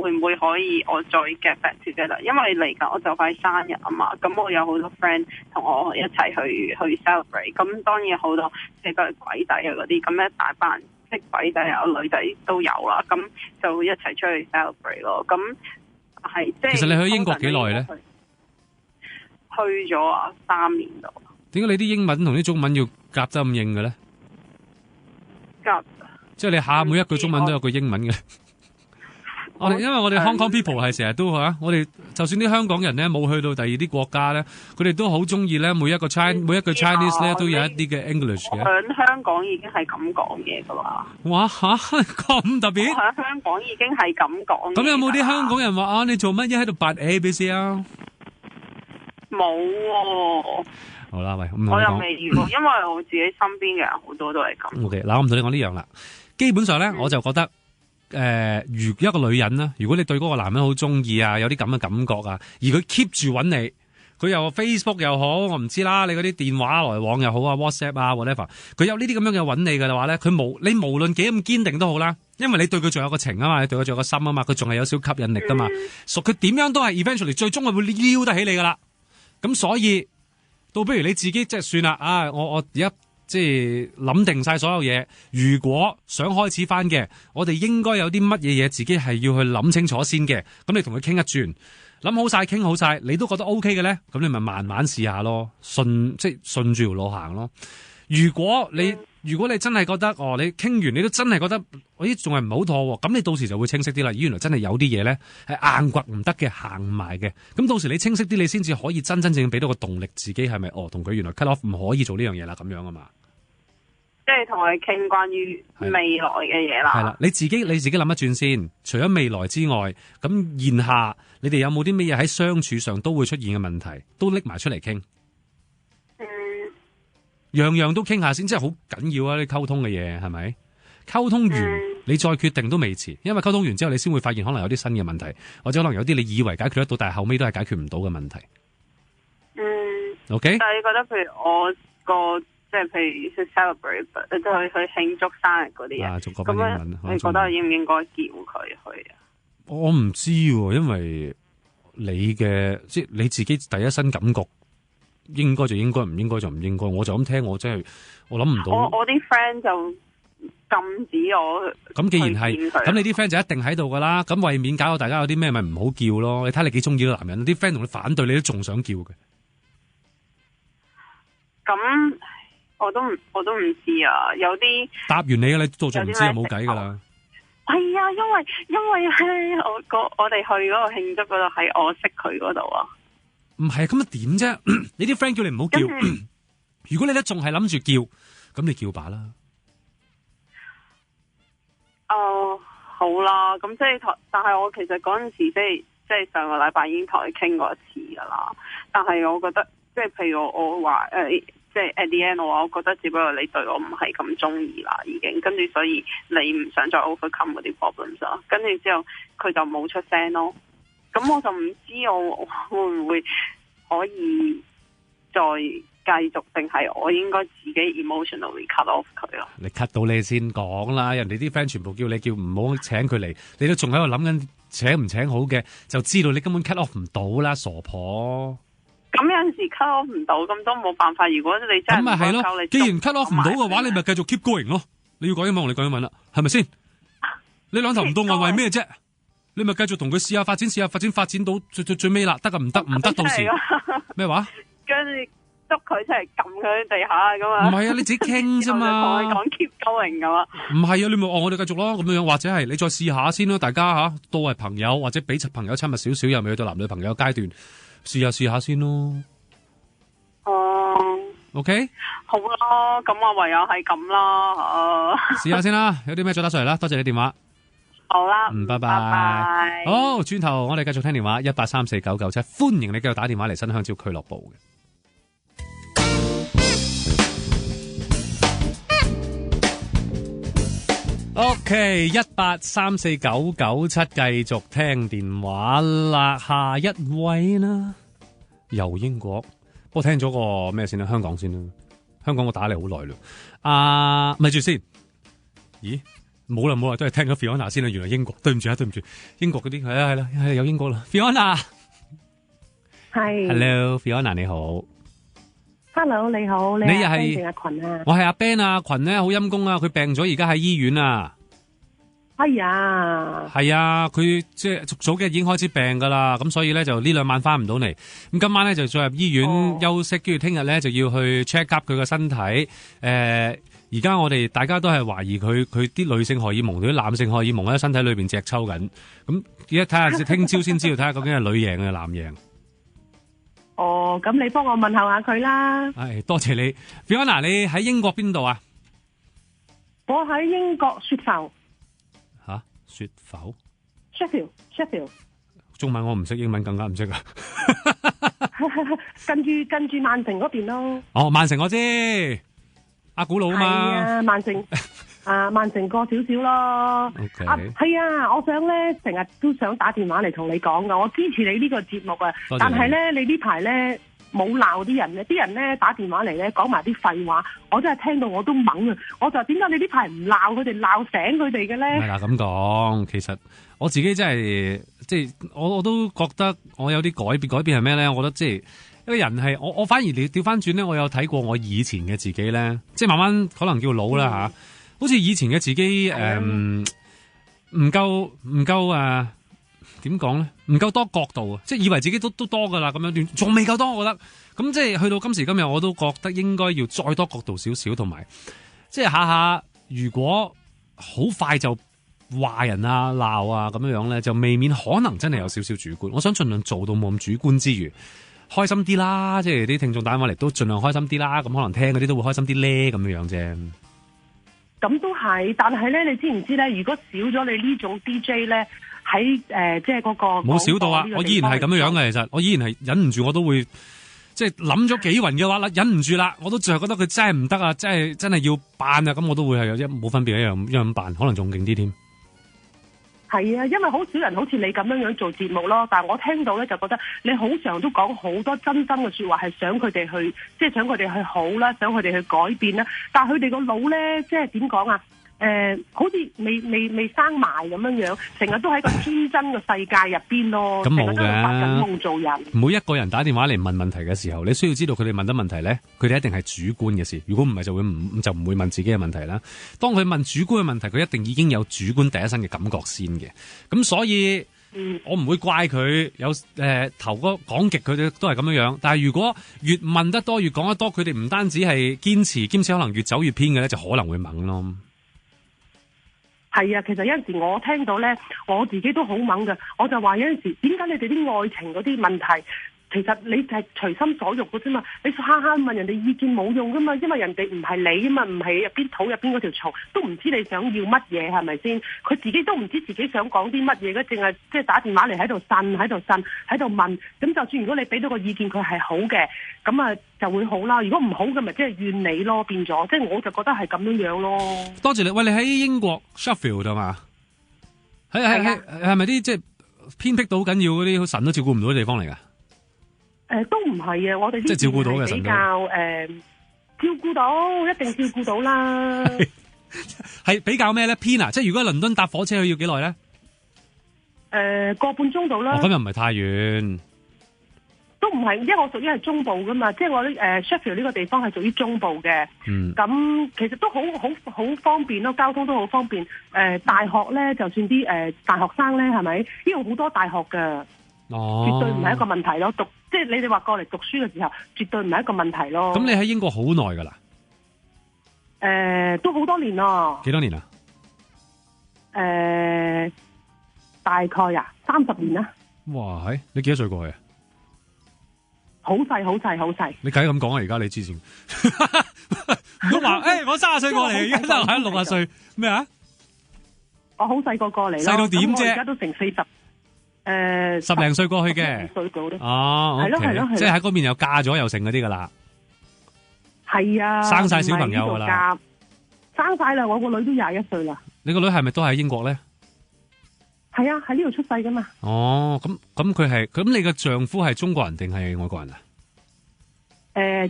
會唔會可以我再 get back together？因為嚟緊我就快生日啊嘛，咁我有好多 friend 同我一齊去 celebrate，咁當然好多即係個鬼仔啊嗰啲，咁一大班即係鬼仔有女仔都有啦，咁就一齊出去 celebrate 咯。咁係即係。其實你去英國幾耐咧？去咗3年度。點解你啲英文同啲中文要夾得咁硬嘅咧？夾。即係你下每一句中文都有句英文嘅。因為我哋 Hong Kong people 係成日都嚇，我哋就算啲香港人咧冇去到第二啲國家咧，佢哋都好中意咧每一句 Chinese 咧都有一啲嘅 English 嘅。喺香港已經係咁講嘢噶啦。哇嚇，咁特別？喺香港已經係咁講。咁有冇啲香港人話啊？你做乜嘢喺度扮 ABC 啊？冇喎。好啦，喂，我又未遇過，因為我自己身邊嘅人好多都係咁。OK，嗱，我唔同你講呢樣啦。基本上咧，我就覺得，如一個女人啦，如果你對嗰個男人好中意啊，有啲咁嘅感覺啊，而佢 keep 住揾你，佢又 Facebook 又好，我唔知啦，你嗰啲電話來往又好啊 ，WhatsApp 啊 whatever，佢有呢啲咁樣嘅揾你嘅話咧，你無論幾咁堅定都好啦，因為你對佢仲有個情啊嘛，你對佢仲有個心啊嘛，佢仲係有少吸引力噶嘛，佢點樣都係 eventually 最終係會撩得起你噶啦，咁所以倒不如你自己即係算啦，我而家。即係諗定晒所有嘢，如果想開始翻嘅，我哋應該有啲乜嘢嘢自己係要去諗清楚先嘅。咁你同佢傾一轉，諗好晒，傾好晒，你都覺得 OK 嘅咧，咁你咪慢慢試下咯，順住條路行咯。如果你真係覺得你傾完你都真係覺得仲係唔好妥，咁你到時就會清晰啲啦。原來真係有啲嘢咧係硬掘唔得嘅，行唔埋嘅。咁到時你清晰啲，你先至可以真正俾到個動力，自己係咪同佢原來 cut off 唔可以做呢樣嘢啦，咁樣啊嘛。即係同佢傾關於未來嘅嘢啦。係啦，你自己諗一轉先。除咗未來之外，咁現下你哋有冇啲咩嘢喺相處上都會出現嘅問題，都拎埋出嚟傾。樣樣都傾下先，真係好緊要啊！你溝通嘅嘢係咪？溝通完你再決定都未遲，因為溝通完之後你先會發現可能有啲新嘅問題，或者可能有啲你以為解決得到，但係後尾都係解決唔到嘅問題。OK。但係你覺得譬如我個即係譬如去 celebrate， 去慶祝生日嗰啲嘢，咁樣你覺得應唔應該叫佢去啊？我唔知喎，因為你嘅即係你自己第一身感覺。應該就應該，唔應該就唔應該。我就咁聽，我真係我諗唔到。我啲 friend 就禁止我。咁既然係，咁你啲 friend 就一定喺度噶啦。咁為免搞到大家有啲咩，咪唔好叫咯。你睇你幾中意個男人，啲 friend 同你反對，你都仲想叫嘅。咁我都唔知啊。有啲答完你嘅，你到仲唔知就冇計噶啦。係啊，因為咧，我哋去嗰個慶祝嗰度係我識佢嗰度啊。唔係咁啊？點啫？你啲 friend 叫你唔好叫。如果你咧仲係諗住叫，咁你叫把啦。好啦，咁即係但係我其實嗰陣時即係上個禮拜已經同佢傾過一次噶啦。但係我覺得即係譬如我話即係 at the end 我覺得只不過你對我唔係咁中意啦，已經跟住所以你唔想再 overcome 嗰啲 problems 啦。跟住之後佢就冇出聲咯。咁我就唔知我會唔會可以再繼續，定係我應該自己 emotionally cut off 佢咯？你 cut 到你先講啦，人哋啲 friend 全部叫你叫唔好請佢嚟，你都仲喺度諗緊請唔請好嘅，就知道你根本 cut off 唔到啦，傻婆。咁有陣時 cut off 唔到，咁都冇辦法。如果你真係咁咪係咯，既然 cut off 唔到嘅話，你咪繼續 keep going 咯。你要講英文，我哋講英文啦，係咪先？你兩頭唔到岸為咩啫？你咪繼續同佢試下發展，發展到最尾啦，得噶唔得？唔得到時咩話？跟住捉佢出嚟撳佢喺地下咁啊！唔係啊，你自己傾啫嘛。同佢講 keep going 咁啊。唔係啊，你咪我哋繼續咯咁樣，或者係你再試下先咯，大家吓都係朋友，或者比朋友親密少少，又未去到男女朋友階段，試下先咯。OK， 好啦，咁我唯有係咁啦。試下先啦，有啲咩再打上嚟啦，多謝你電話。好啦，拜拜。好，轉頭我哋繼續聽電話1834997，歡迎你繼續打電話嚟新香蕉俱樂部嘅。OK， 1834997繼續聽電話啦，下一位啦，由英國，不過聽咗個咩先啦？香港先啦，香港我打你好耐啦。咪住先，咦？冇啦，都係聽咗 Fiona 先啦。原來英國，對唔住，英國嗰啲係啦，有英國啦。Fiona， 係 ，Hello Fiona 你好 ，Hello 你好，你又係阿群啊？我係阿 Ben 啊，群咧好陰公啊，佢病咗而家喺醫院啊。哎呀，係啊，佢即係早幾日已經開始病噶啦，咁所以咧就呢2晚翻唔到嚟，咁今晚咧就再入醫院休息，跟住聽日咧就要去 check up 佢個身體。而家我哋大家都係懷疑佢啲女性荷爾蒙同啲男性荷爾蒙喺身體裏邊隻抽緊，咁而家睇下聽朝先知道，睇下究竟係女贏定係男贏。哦，咁你幫我問候下佢啦。多謝你 ，Fiona， 你喺英國邊度啊？我喺英國雪浮。吓，雪浮 ？Sheffield。中文我唔識，英文更加唔識啊。近住曼城嗰邊咯。哦，曼城我知。阿古佬啊嘛，係啊，曼城過少少咯。Okay. 係啊，我想咧成日都想打電話嚟同你講噶，我支持你呢個節目啊。但係咧，你呢排咧冇鬧啲人咧，啲人咧打電話嚟咧講埋啲廢話，我真係聽到我都懵啊！我就點解你呢排唔鬧佢哋，鬧醒佢哋嘅咧？係啦，咁講，其實我自己真係即係我都覺得我有啲改變係咩咧？我覺得即係。一個人係我反而你調翻轉咧，我有睇過我以前嘅自己咧，即係慢慢可能叫老啦吓，好似以前嘅自己唔夠點講咧，唔夠多角度啊，即係以為自己都多噶啦，咁樣仲未夠多，我覺得咁即係去到今時今日，我都覺得應該要再多角度少少，同埋即係下如果好快就話人啊鬧啊咁樣咧，就未免可能真係有少少主觀。我想盡量做到冇咁主觀之餘。開心啲啦，即係啲聽眾打電話嚟都盡量開心啲啦，咁可能聽嗰啲都會開心啲咧，咁樣啫。咁都係，但係咧，你知唔知咧？如果少咗你呢種 DJ 咧，喺即係嗰個冇少到啊！我依然係咁樣嘅，其實我依然係忍唔住，我都會即係諗咗幾雲嘅話啦，忍唔住啦，我都淨係覺得佢真係唔得啊！真係要扮啊！咁我都會係冇分別一樣咁扮，可能仲勁啲添。係啊，因為好少人好似你咁樣做節目咯，但係我聽到咧就覺得你好常都講好多真心嘅說話，係想佢哋去，即係想佢哋去好啦，想佢哋去改變啦。但係佢哋個腦咧，即係點講啊？好似未生埋咁樣，成日都喺個天真嘅世界入邊咯。咁冇嘅，發緊夢做人。每一個人打電話嚟問問題嘅時候，你需要知道佢哋問得問題咧，佢哋一定係主觀嘅事。如果唔係，就唔會問自己嘅問題啦。當佢問主觀嘅問題，佢一定已經有主觀第一身嘅感覺先嘅。咁所以，我唔會怪佢有頭嗰講極，佢哋都係咁樣。但係如果越問得多，越講得多，佢哋唔單止係堅持，兼且可能越走越偏嘅咧，就可能會懵咯。係啊，其實有陣時我聽到咧，我自己都好猛㗎。我就話有陣時，點解你哋啲愛情嗰啲問題，其實你就係隨心所欲嘅啫嘛。你下下問人哋意見冇用噶嘛，因為人哋唔係你啊嘛，唔係肚入邊嗰條蟲，都唔知你想要乜嘢，係咪先？佢自己都唔知自己想講啲乜嘢嘅，淨係即係打電話嚟喺度呻，喺度問。咁就算如果你俾到個意見佢係好嘅，咁啊就會好啦。如果唔好嘅，咪即係怨你咯，變咗。即係我就覺得係咁樣樣咯。多謝你。喂，你喺英國 Sheffield 啊嘛？係咪啲即係偏僻到緊要嗰啲神都照顧唔到嘅地方嚟㗎？都唔係啊！我哋即係照顧到嘅，比較照顧到，一定照顧到啦。係比較咩咧？偏啊！即係如果倫敦搭火車去要幾耐咧？個半鐘度啦。咁又唔係太遠。都唔係，因為我屬於係中部噶嘛，即係我Sheffield 呢個地方係屬於中部嘅。咁其實都好方便咯，交通都好方便。大學咧，就算啲大學生咧，係咪？呢度好多大學㗎。絕對唔係一個問題咯。即係你哋話過嚟讀書嘅時候，絕對唔係一個問題咯。咁你喺英國好耐噶啦？都好多年咯。幾多年啊？大概30年啦。哇！你幾多歲過去啊？好細。你梗係咁講啊！而家你之前都話我30歲過嚟，而家都係60歲咩啊？我好細個過嚟咯。細到點啫？而家都成40。十零歲過去嘅，哦，係咯，即係喺嗰邊又嫁咗又成嗰啲噶啦，係啊，生晒小朋友噶啦，生晒啦，我個女都21歲啦。你個女係咪都喺英國咧？係啊，喺呢度出世噶嘛。哦，咁佢係，咁你嘅丈夫係中國人定係外國人啊？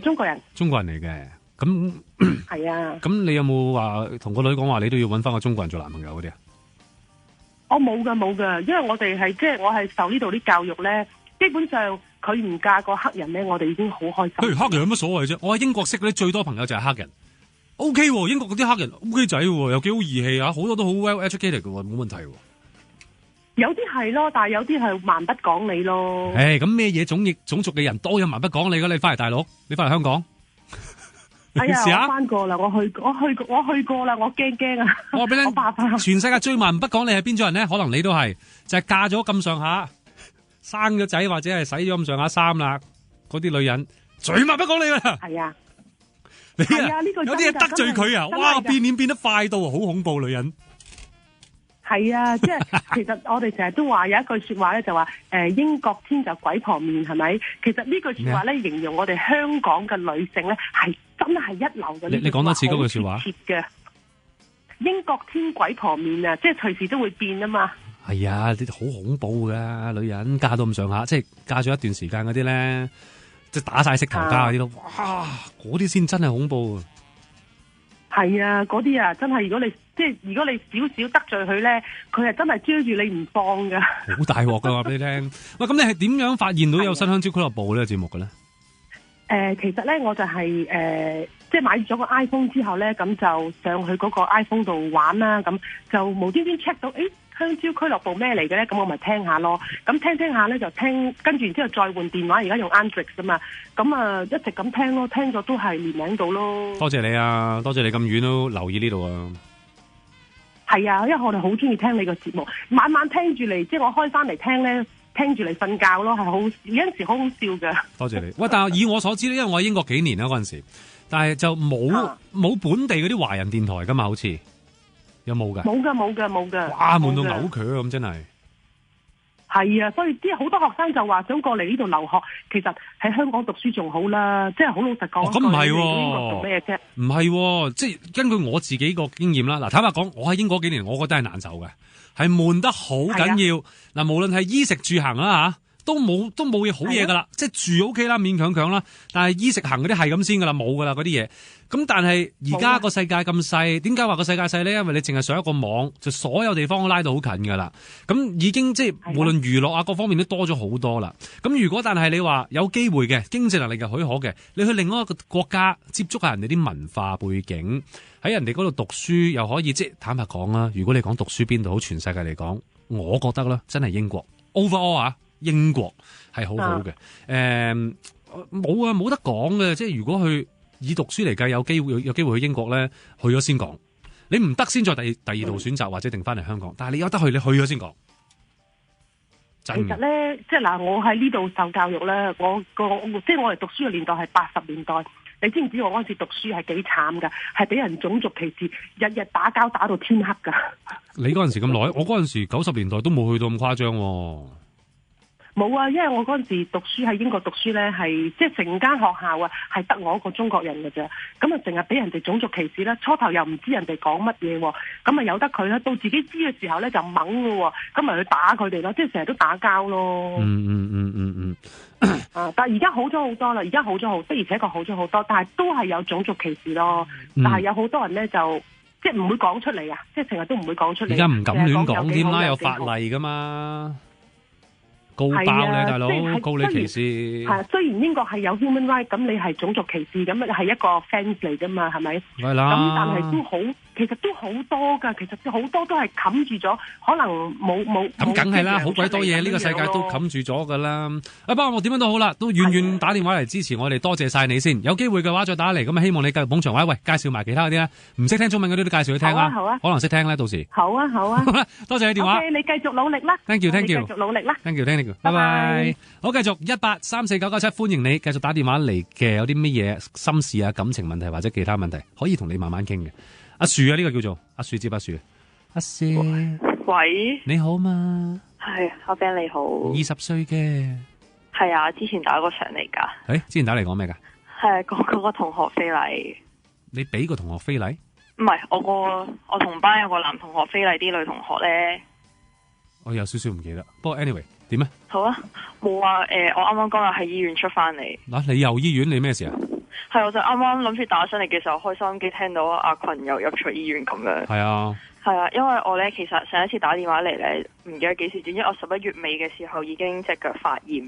中國人。中國人嚟嘅，咁係啊。咁你有冇話同個女講話，你都要搵翻個中國人做男朋友嗰啲啊？我冇噶，因為我哋係即係我係受呢度啲教育咧，基本上佢唔嫁個黑人咧，我哋已經好開心。黑人有乜所謂啫？我喺英國識嗰啲最多朋友就係黑人 ，OK，英國嗰啲黑人 OK 仔，又幾好義氣啊，好多都好 well educated 嘅，冇問題。有啲係咯，但係有啲係蠻不講理咯。咁咩嘢種族嘅人都有蠻不講理噶？你翻嚟大陸，你翻嚟香港。係啊，我翻過啦，我去過啦，我驚啊！我俾你，全世界最蠻不講理係邊種人咧？可能你都係，就係嫁咗咁上下，生咗仔或者係洗咗咁上下衫啦，嗰啲女人最蠻不講理啦。係啊，你有啲嘢得罪佢啊！哇，變臉變得快到好恐怖，女人。係啊，即係其實我哋成日都話有一句說話咧，就話英國天就鬼婆面，係咪？其實呢句說話咧，形容我哋香港嘅女性咧，係真係一流嘅。你講多次嗰句說話。貼嘅英國天鬼婆面啊，即係隨時都會變啊嘛。係啊，啲好恐怖噶女人，嫁到咁上下，即係嫁咗一段時間嗰啲咧，即係打晒色頭家嗰啲咯。哇，嗰啲先真係恐怖。係啊，嗰啲啊，真係如果你少少得罪佢咧，佢係真係追住你唔放噶。好大鑊噶，話俾你聽。喂，咁你係點樣發現到有新香蕉俱樂部呢個節目嘅咧？其實咧，我就係即係買咗個 iPhone 之後咧，咁就上去嗰個 iPhone 度玩啦。咁就無端端 check 到，香蕉俱樂部咩嚟嘅咧？咁我咪聽下咯。咁聽下咧就聽，跟住然之後再換電話，而家用 Android 噶嘛。咁啊一直咁聽咯，聽咗都係連名到咯。多謝你啊，多謝你咁遠都留意呢度啊。係啊，因為我哋好中意聽你個節目，晚晚聽住嚟，即係我開翻嚟聽咧，聽住嚟瞓覺咯，係好有陣時好好笑㗎。多謝你。喂，但係以我所知咧，因為我喺英國幾年啦嗰陣時，但係就冇本地嗰啲華人電台噶嘛，好似有冇㗎？冇㗎。哇，悶到嘔佢咁，真係。係啊，所以啲好多學生就話想過嚟呢度留學，其實喺香港讀書仲好啦，即係好老實講。咁唔係喎，英國做咩啫？唔係喎，即係根據我自己個經驗啦。嗱，坦白講，我喺英國幾年，我覺得係難受嘅，係悶得好緊要。嗱，無論係衣食住行啦嚇，都冇嘢好嘢噶啦，即係住 OK 啦，勉強強啦。但係衣食行嗰啲係咁先噶啦，冇噶啦嗰啲嘢。咁但係而家個世界咁細，點解話個世界細咧？因為你淨係上一個網，就所有地方都拉到好近噶啦。咁已經即係無論娛樂啊各方面都多咗好多啦。咁如果但係你話有機會嘅經濟能力嘅許可嘅，你去另外一個國家接觸下人哋啲文化背景，喺人哋嗰度讀書又可以，即係坦白講啦。如果你講讀書邊度好，全世界嚟講，我覺得咧真係英國 overall 啊，英國係好好嘅。冇得講嘅，即係如果以讀書嚟計，有機會去英國咧，去咗先講。你唔得先再第二度選擇或者定翻嚟香港，但係你有得去，你去咗先講。其實咧，即係嗱，我喺呢度受教育咧，即係我哋讀書嘅年代係80年代，你知唔知我嗰陣時讀書係幾慘㗎？係俾人種族歧視，日日打交打到天黑㗎。你嗰陣時咁耐，我嗰陣時90年代都冇去到咁誇張喎。冇啊，因為我嗰陣時讀書喺英國讀書咧，係即係成間學校啊，係得我一個中國人嘅啫。咁啊，成日俾人哋種族歧視啦，初頭又唔知人哋講乜嘢喎，咁啊由得佢啦。到自己知嘅時候咧，就猛嘅喎，咁咪去打佢哋咯，即係成日都打交咯。啊！但係而家好咗好多啦，而家好咗好多，而且確好咗好多，但係都係有種族歧視咯。但係有好多人咧就即係唔會講出嚟啊，即係成日都唔會講出嚟。而家唔敢亂講添啦，有法例噶嘛。告爆你大佬，告你歧視。係雖然英國係有 human right， 咁你係種族歧視，咁係一個 offence 嚟噶嘛，係咪？係啦。咁但係都好，其實都好多噶，其實好多都係冚住咗，可能冇。咁梗係啦，好鬼多嘢，呢個世界都冚住咗噶啦。不過我點樣都好啦，都遠打電話嚟支持我哋，多謝晒你先。有機會嘅話再打嚟，咁希望你繼續捧場。喂，介紹埋其他嗰啲啦，唔識聽中文嗰啲都介紹佢聽啦。好啊，可能識聽咧，到時。好啊。多謝你電話。OK，你繼續努力啦。Thank you。繼續努力啦。Thank you。拜拜。好，繼續1834997，歡迎你繼續打電話嚟嘅，有啲乜嘢心事啊、感情問題或者其他問題，可以同你慢慢傾嘅。阿樹啊，呢個叫做阿樹接阿樹。阿四，喂，你好嘛？係阿 Ben 你好。20歲嘅。係啊，之前打過上嚟噶。之前打嚟講咩噶？係講嗰個同學非禮。你俾個同學非禮？唔係，我同班有個男同學非禮啲女同學咧。我有少少唔記得，不過 anyway 點啊？好啊，冇啊，我啱啱今日喺醫院出翻嚟。嗱，你又醫院，你咩事啊？係，我就啱啱諗住打上嚟嘅時候，開收音機聽到阿群又入咗醫院咁樣。係啊。係啊，因為我咧其實上一次打電話嚟咧，唔記得幾時，總之我11月尾嘅時候已經隻腳發炎，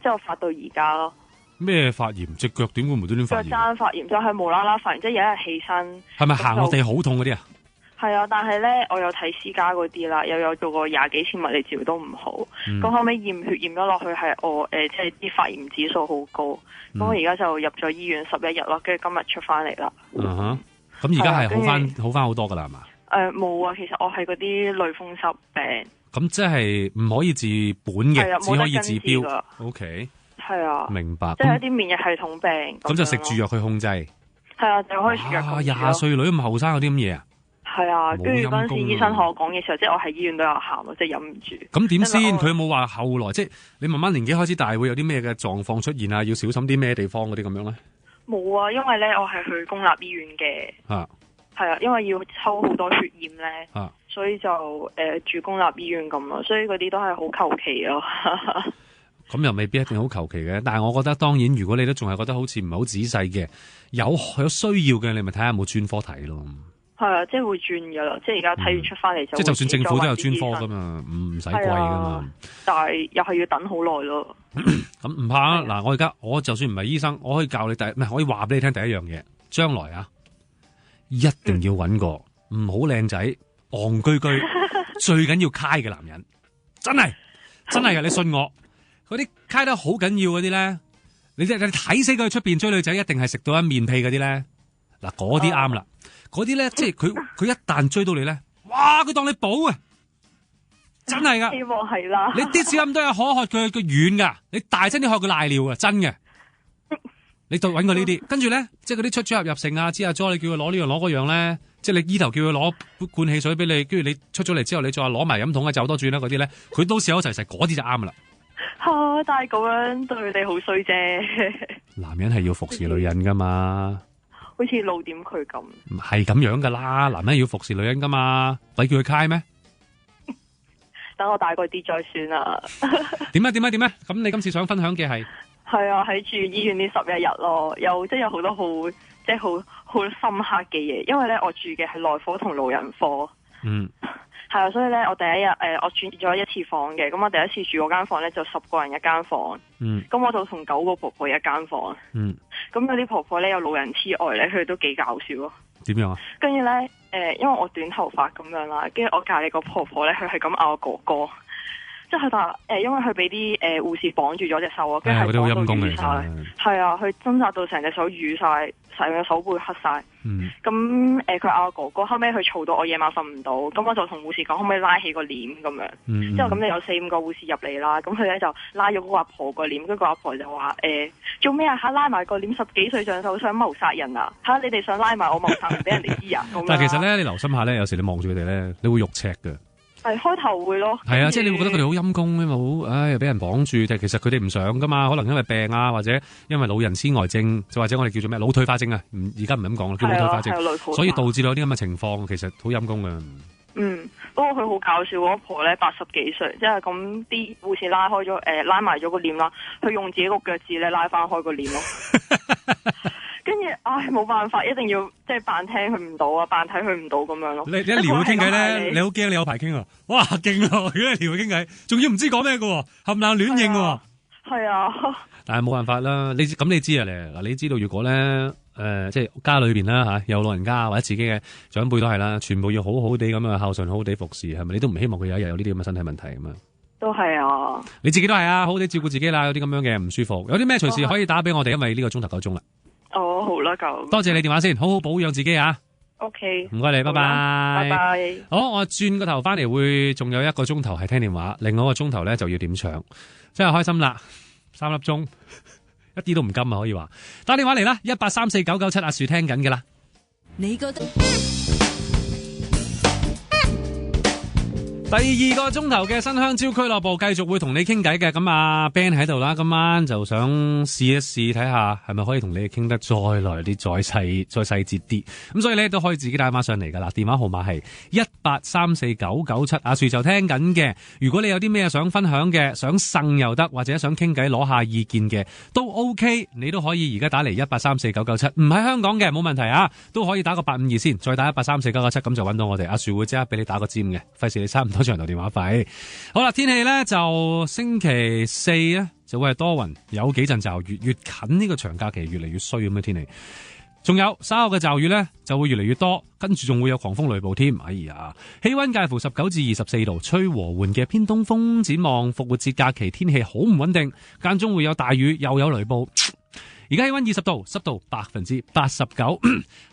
即係我發到而家咯。咩發炎？隻腳點會無端端發炎？腳踭發炎就係無啦啦發炎，即係有一日起身。係咪行落地好痛嗰啲啊？係啊，但係咧，我有睇私家嗰啲啦，又有做過20幾次物理治療都唔好。咁後尾驗血驗咗落去係我即係啲發炎指數好高。咁我而家就入咗醫院11日咯，跟住今日出翻嚟啦。咁而家係好翻好多噶啦，係嘛？冇啊，其實我係嗰啲類風濕病。咁即係唔可以治本嘅，只可以治標。OK。係啊。明白。即係一啲免疫系統病。咁就食住藥去控制。係啊，就可以食藥。20歲女咁後生有啲咁嘢啊？係啊，跟住嗰陣時醫生同我講嘅時候，即係我喺醫院都有喊咯，即係忍唔住。咁點先？佢有冇話後來即係你慢慢年紀開始大，會有啲咩嘅狀況出現啊？要小心啲咩地方嗰啲咁樣咧？冇啊，因為咧我係去公立醫院嘅。係啊，因為要抽好多血驗咧。所以就住公立醫院咁咯，所以嗰啲都係好求其咯。咁又未必一定好求其嘅，但係我覺得當然，如果你都仲係覺得好似唔係好仔細嘅，有需要嘅，你咪睇下有冇專科睇咯。係啊，即係會轉噶啦，即係而家睇完出翻嚟就。即係就算政府都有專科噶嘛，唔使貴噶嘛。但係又係要等好耐咯。咁唔怕啊！嗱，我就算唔係醫生，我可以教你可以話俾你聽第一樣嘢，將來啊，一定要揾個唔好靚仔、戇居居，最緊要揩嘅男人，真係嘅，你信我。嗰啲揩得好緊要嗰啲咧，你睇死佢出邊追女仔，一定係食到一面屁嗰啲咧。嗱，嗰啲啱啦。嗰啲咧，即係佢一旦追到你咧，哇！佢當你寶啊，真係噶。希望係啦。你啲少咁多嘢可學佢軟噶，你大聲啲學佢賴尿啊，真嘅。你再搵過呢啲，跟住咧，即係嗰啲出入城啊，知阿 Jo 你叫佢攞呢樣攞嗰樣咧，即係你依頭叫佢攞罐汽水俾你，跟住你出咗嚟之後，你再話攞埋飲筒啊，走多轉啦嗰啲咧，佢都試咗一齊食，嗰啲就啱噶啦。但係咁樣對你好衰啫。男人係要服侍女人噶嘛。好似露點佢咁，係咁樣噶啦，男人要服侍女人噶嘛，鬼叫佢揩咩？等我大個啲再算啦。點啊？咁你今次想分享嘅係？係啊，喺住醫院呢11日咯，有好多好深刻嘅嘢，因為咧我住嘅係內科同老人科。係啊，所以咧我第一日我轉咗一次房嘅，咁我第一次住嗰間房咧就10個人一間房，咁我就同9個婆婆一間房，咁有啲婆婆咧有老人痴呆咧，佢哋都幾搞笑咯。點樣啊？跟住咧因為我短頭髮咁樣啦，跟住我隔籬個婆婆咧佢係咁嗌我哥哥，即係佢話因為佢俾啲護士綁住咗隻手啊，跟住係嗰啲好陰功嚟嘅，係啊，佢掙扎到成隻手瘀晒，成個手背黑晒。咁佢嗌我哥哥，後尾佢嘈到我夜晚瞓唔到，咁我就同護士講可唔可以拉起個簾咁樣。之後咁你有4-5個護士入嚟啦，咁佢咧就拉咗個阿婆個簾，跟住個阿婆就話做咩啊？拉埋個簾，10幾歲上手想謀殺人啊？你哋想拉埋我謀殺唔俾人哋知啊？但係其實咧，你留心下咧，有時你望住佢哋咧，你會肉赤嘅。係開頭會咯，係啊，即係你會覺得佢哋好陰功，因為好，又俾人綁住，但係其實佢哋唔想噶嘛，可能因為病啊，或者因為老人痴呆症，就或者我哋叫做咩腦退化症啊，而家唔係咁講啦，叫腦退化症，所以導致到啲咁嘅情況，其實好陰功噶。不過佢好搞笑，嗰婆咧80幾歲，即係咁啲護士拉開咗拉埋咗個簾啦，佢用自己個腳趾咧拉翻開個簾咯。跟住，冇辦法，一定要即係扮聽佢唔到啊，扮睇佢唔到咁樣咯。你一撩佢傾偈咧，你好驚你有排傾啊！哇，勁啊！如果你撩佢傾偈，仲要唔知講咩嘅，冚唪唥亂應喎。係啊。但係冇辦法啦，你知啊咧嗱，你知道如果咧即係家裏邊啦嚇，有老人家或者自己嘅長輩都係啦，全部要好好地咁樣孝順，好好地服侍，係咪？你都唔希望佢有一日有呢啲咁嘅身體問題咁嘛？都係啊。你自己都係啊，好好地照顧自己啦。有啲咁樣嘅唔舒服，有啲咩隨時可以打俾我哋，因為呢個鐘頭夠鐘啦。好啦，夠。多謝你電話先，好好保養自己啊。OK，唔該你，拜拜。拜拜。好，我轉個頭翻嚟會仲有1個鐘頭係聽電話，另外1個鐘頭咧就要點唱，真係開心啦！3粒鐘，一啲都唔金啊，可以話。打電話嚟啦，1834997，阿樹聽緊嘅啦。你覺得？第2個鐘頭嘅新香蕉俱樂部繼續會同你傾偈嘅，咁啊 Ben 喺度啦，今晚就想試一試睇下係咪可以同你傾得再來啲、再細節啲，咁所以咧都可以自己打電話上嚟噶啦，電話號碼係1834997，阿樹就聽緊嘅。如果你有啲咩想分享嘅，想呻又得，或者想傾偈攞下意見嘅，都 OK，你都可以而家打嚟1834997，唔喺香港嘅冇問題啊，都可以打個852先，再打1834997，咁就揾到我哋，阿樹會即刻俾你打個尖嘅，費事你差唔多長途電話費。好啦，天氣咧就星期4咧就會係多雲，有幾陣驟雨，越近呢個長假期越嚟越衰咁嘅天氣。仲有稍後嘅驟雨咧就會越嚟越多，跟住仲會有狂風雷暴添。哎呀，氣溫介乎19至24度，吹和緩嘅偏東風。展望復活節假期天氣好唔穩定，間中會有大雨又有雷暴。而家氣溫20度，濕度89%。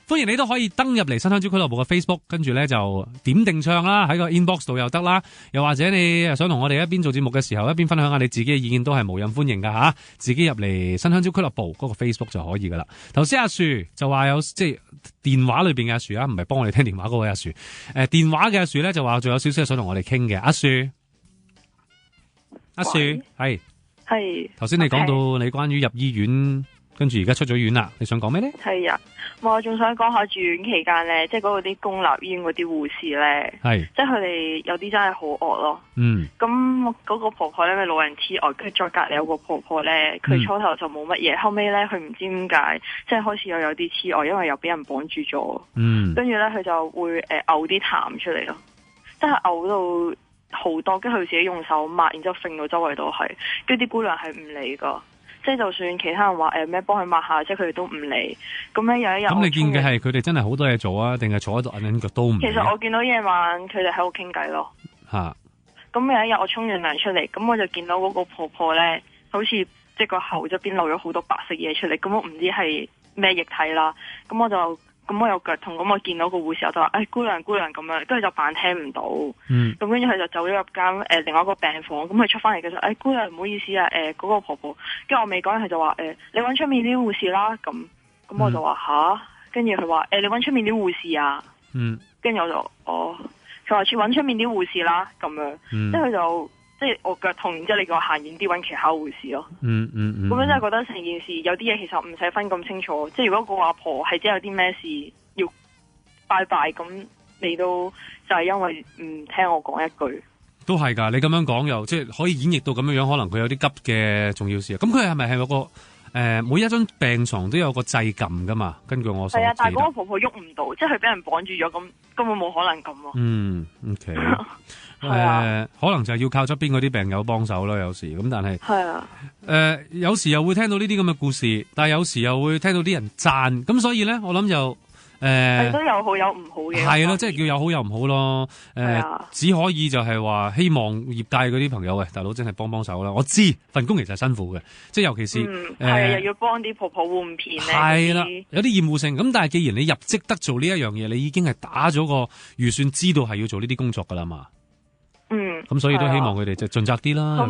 歡迎你都可以登入嚟新香蕉俱樂部嘅 Facebook， 跟住咧就點定唱啦，喺個 inbox 度又得啦。又或者你想同我哋一邊做節目嘅時候，一邊分享下你自己嘅意見，都係無任歡迎噶吓。自己入嚟新香蕉俱樂部嗰個 Facebook 就可以噶啦。頭先阿樹就話有即係電話裏邊嘅阿樹啊，唔係幫我哋聽電話嗰位阿樹。電話嘅阿樹咧就話仲有少少想同我哋傾嘅。阿樹係頭先你講到你關於入醫院。跟住而家出咗院啦，你想講咩咧？係啊，我仲想講下住院期間咧，即係嗰啲公立醫院嗰啲護士咧，即係佢哋有啲真係好惡咯。咁嗰個婆婆咧，咪老人痴呆，跟住再隔籬有個婆婆咧，佢初頭就冇乜嘢，後尾咧佢唔知點解，即係開始又有啲痴呆，因為又俾人綁住咗。跟住咧佢就會嘔啲痰出嚟咯，即係嘔到好多，跟住佢自己用手抹，然之後揈到周圍都係，跟住啲姑娘係唔理噶。即係就算其他人話咩幫佢抹下，即係佢哋都唔理。咁咧有一日，咁你見嘅係佢哋真係好多嘢做啊，定係坐喺度揞緊腳都唔理？其實我見到夜晚佢哋喺度傾偈咯。嚇！咁有一日我沖完涼出嚟，咁我就見到嗰個婆婆咧，好似即係個喉側邊漏咗好多白色嘢出嚟。咁我唔知係咩液體啦。咁我有腳痛，咁我見到個護士我就話：姑娘咁樣，跟住就扮聽唔到。咁跟住佢就走咗入間另外一個病房，咁佢出翻嚟嘅時候，姑娘唔好意思啊，嗰個婆婆，跟住我未講，佢就話你揾出面啲護士啦。咁我就話吓，跟住佢話你揾出面啲護士啊。跟住我就佢話揾出面啲護士啦，咁樣，即係佢就。即係我腳痛，然之後你叫我行遠啲揾其他護士咯。咁樣真係覺得成件事有啲嘢其實唔使分咁清楚。即係如果個阿婆係真係有啲咩事要拜拜，咁你都就係因為唔聽我講一句。都係㗎，你咁樣講又即係可以演繹到咁樣樣，可能佢有啲急嘅重要事啊。咁佢係咪有個每一張病床都有個掣撳㗎嘛？根據我所知。係啊，但係嗰個婆婆喐唔到，即係佢俾人綁住咗，咁根本冇可能撳咯。OK。可能就係要靠側邊嗰啲病友幫手咯，有時咁，但係有時又會聽到呢啲咁嘅故事，但係有時又會聽到啲人讚，咁所以咧，我諗就都有好有唔好嘅。係咯，即係叫有好有唔好咯。只可以就係話希望業界嗰啲朋友大佬真係幫手啦。我知份工其實係辛苦嘅，即係尤其是又要幫啲婆婆換片咧。係啦，有啲厭惡性。咁但係既然你入職得做呢一樣嘢，你已經係打咗個預算，知道係要做呢啲工作噶啦嘛。咁所以都希望佢哋就盡責啲啦。後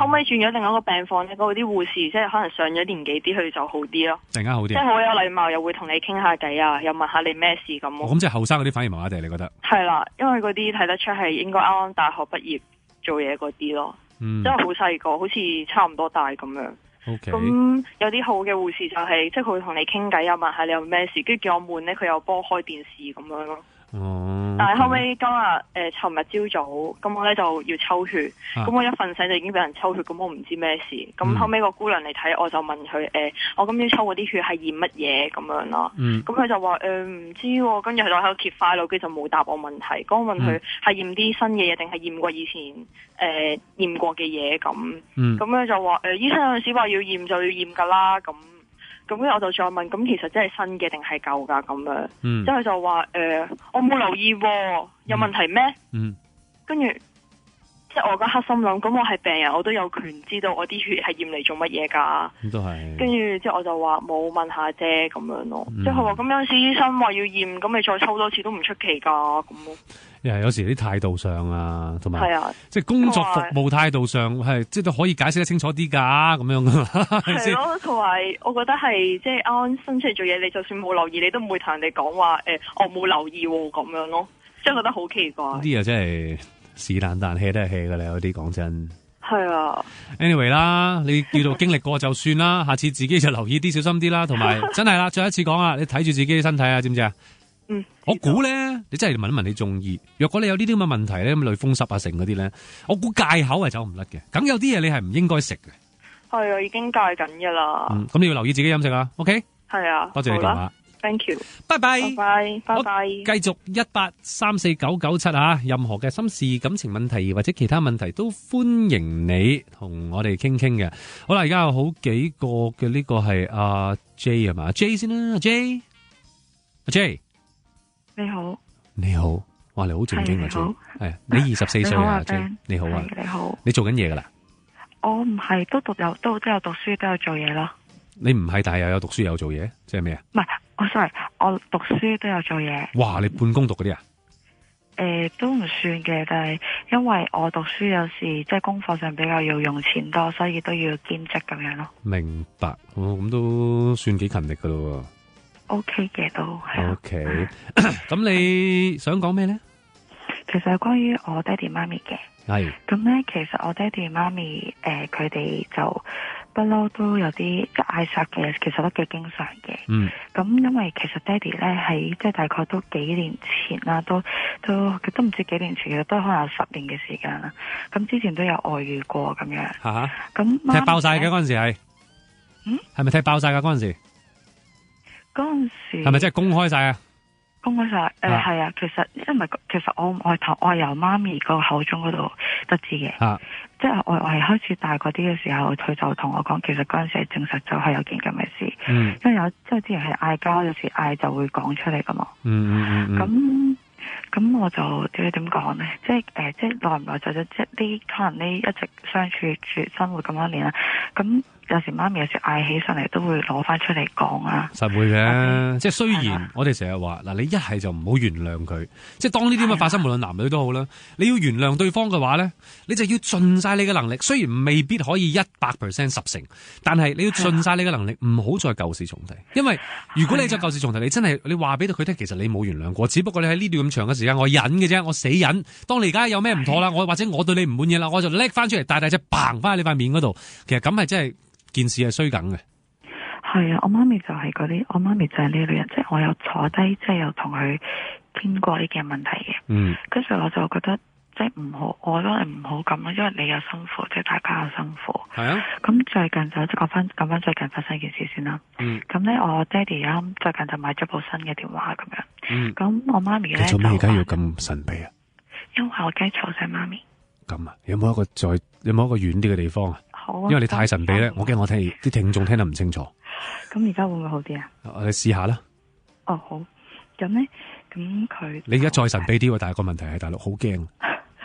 尾轉咗另外一個病房咧，嗰啲護士即係可能上咗年紀啲，佢就好啲咯。突然間好啲，即係好有禮貌，又會同你傾下偈啊，又問下你咩事咁。咁即係後生嗰啲反而麻麻地，你覺得？係啦，因為嗰啲睇得出係應該啱啱大學畢業做嘢嗰啲咯，即係好細個，好似差唔多大咁樣。咁有啲好嘅護士就係，即係佢會同你傾偈啊，問下你有咩事，跟住叫我悶咧，佢又幫我開電視咁樣咯。但係後尾今日尋日朝早，咁我咧就要抽血，咁我一瞓醒就已經俾人抽血，咁我唔知咩事。咁後尾個姑娘嚟睇，我就問佢我今朝抽嗰啲血係驗乜嘢咁樣啦。咁佢就話唔知喎，跟住佢就喺度揭 file，跟住就冇答我問題。咁我問佢係驗啲新嘅嘢定係驗過以前驗過嘅嘢咁。咁佢就話醫生有陣時話要驗就要驗㗎啦咁。咁我就再問，咁其實真係新嘅定係舊㗎咁樣？之後佢就話我冇留意，有問題咩？跟住即係我嗰刻心諗，咁我係病人，我都有權知道我啲血係驗嚟做乜嘢㗎？都係。跟住之後我就話冇，問下啫咁樣咯。即係佢話咁有陣時醫生話要驗，咁你再抽多次都唔出奇㗎咁咯。有時啲態度上啊，同埋即係工作服務態度上係即係都可以解釋得清楚啲㗎咁樣㗎嘛。係咯，同埋我覺得係即係啱啱新出嚟做嘢，你就算冇留意，你都唔會同人哋講話我冇留意喎咁樣咯。即係覺得好奇怪。啲嘢真係是但但 hea 都係 hea 㗎啦，有啲講真。係啊。Anyway 啦，你叫做經歷過就算啦，下次自己就留意啲，小心啲啦。同埋真係啦，再一次講啊，你睇住自己嘅身體啊，知唔知啊？我估咧，你真係問一問你中醫。若果你有呢啲咁嘅問題咧，咁類風濕啊，成嗰啲咧，我估戒口係走唔甩嘅。咁有啲嘢你係唔應該食嘅。係啊，已經戒緊㗎啦。咁你要留意自己飲食啊。OK。係啊。多謝你電話。Thank you。拜拜。拜拜。繼續1834997啊！任何嘅心事、感情問題或者其他問題都歡迎你同我哋傾傾嘅。好啦，而家有好幾個嘅呢個係阿 J 係嘛？J 先啦，阿 J。阿 J。你好，你好，哇，你好正經啊 J，係你24歲啊 J，你好啊，你好，你做緊嘢噶啦？我唔係，都有讀書，都有做嘢咯。你唔係，但係又有讀書又有做嘢，即係咩啊？唔係，我 sorry，我讀書都有做嘢。哇，你半工讀嗰啲啊？都唔算嘅，但係因為我讀書有時即係功課上比較要用錢多，所以都要兼職咁樣咯。明白，咁都算幾勤力噶咯。OK 嘅都係。OK， 咁你想講咩咧？其實係關於我爹哋媽咪嘅。係。咁咧，其實我爹哋媽咪佢哋就不嬲都有啲即係嗌殺嘅，其實都幾經常嘅。咁因為其實爹哋咧喺即係大概都幾年前啦，都唔知幾年前，其實都可能有10年嘅時間啦。咁之前都有外遇過咁樣。嚇！咁踢爆晒嘅嗰陣時係。係咪踢爆晒㗎嗰陣時？嗰陣時係咪真係公開晒啊？公開晒係啊，其實因為其實我係由媽咪個口中嗰度得知嘅，即係我係開始大個啲嘅時候，佢就同我講，其實嗰陣時係證實就係有件咁嘅事，因為即係之前係嗌交，有時嗌就會講出嚟噶嘛，咁我就點講咧？即係耐唔耐就即係呢可能呢一直相處住生活咁多年啦，咁。有時媽咪有時嗌起上嚟都會攞翻出嚟講啊，實會嘅。即係雖然我哋成日話嗱，你一係就唔好原諒佢，即係當呢啲咁嘅發生，無論男女都好啦。你要原諒對方嘅話咧，你就要盡晒你嘅能力。雖然未必可以100% 10成，但係你要盡晒你嘅能力，唔好再舊事重提。因為如果你再舊事重提，你真係你話俾到佢聽，其實你冇原諒過，只不過你喺呢段咁長嘅時間，我忍嘅啫，我死忍。當你而家有咩唔妥啦，或者我對你唔滿意啦，我就拎翻出嚟，大隻嘭翻喺你塊面嗰度。其實咁係真係。件事係衰緊嘅，係啊！我媽咪就係嗰啲，我媽咪就係呢類人，即係我有坐低，即係有同佢傾過呢件問題嘅。跟住我就覺得即係唔好，我覺得唔好咁咯，因為你又辛苦，即係大家又辛苦。係啊。咁最近就即係講翻最近發生件事先啦。咁咧，我爹哋最近就買咗部新嘅電話咁樣。咁我媽咪咧就做咩而家要咁神秘啊？因為我驚嘈醒媽咪。咁啊？有冇一個遠啲嘅地方啊？因為你太神秘咧，我驚我啲聽眾聽得唔清楚。咁而家會唔會好啲啊？你試下啦。哦，好。咁佢你而家再神秘啲喎，但係個問題係大陸好驚。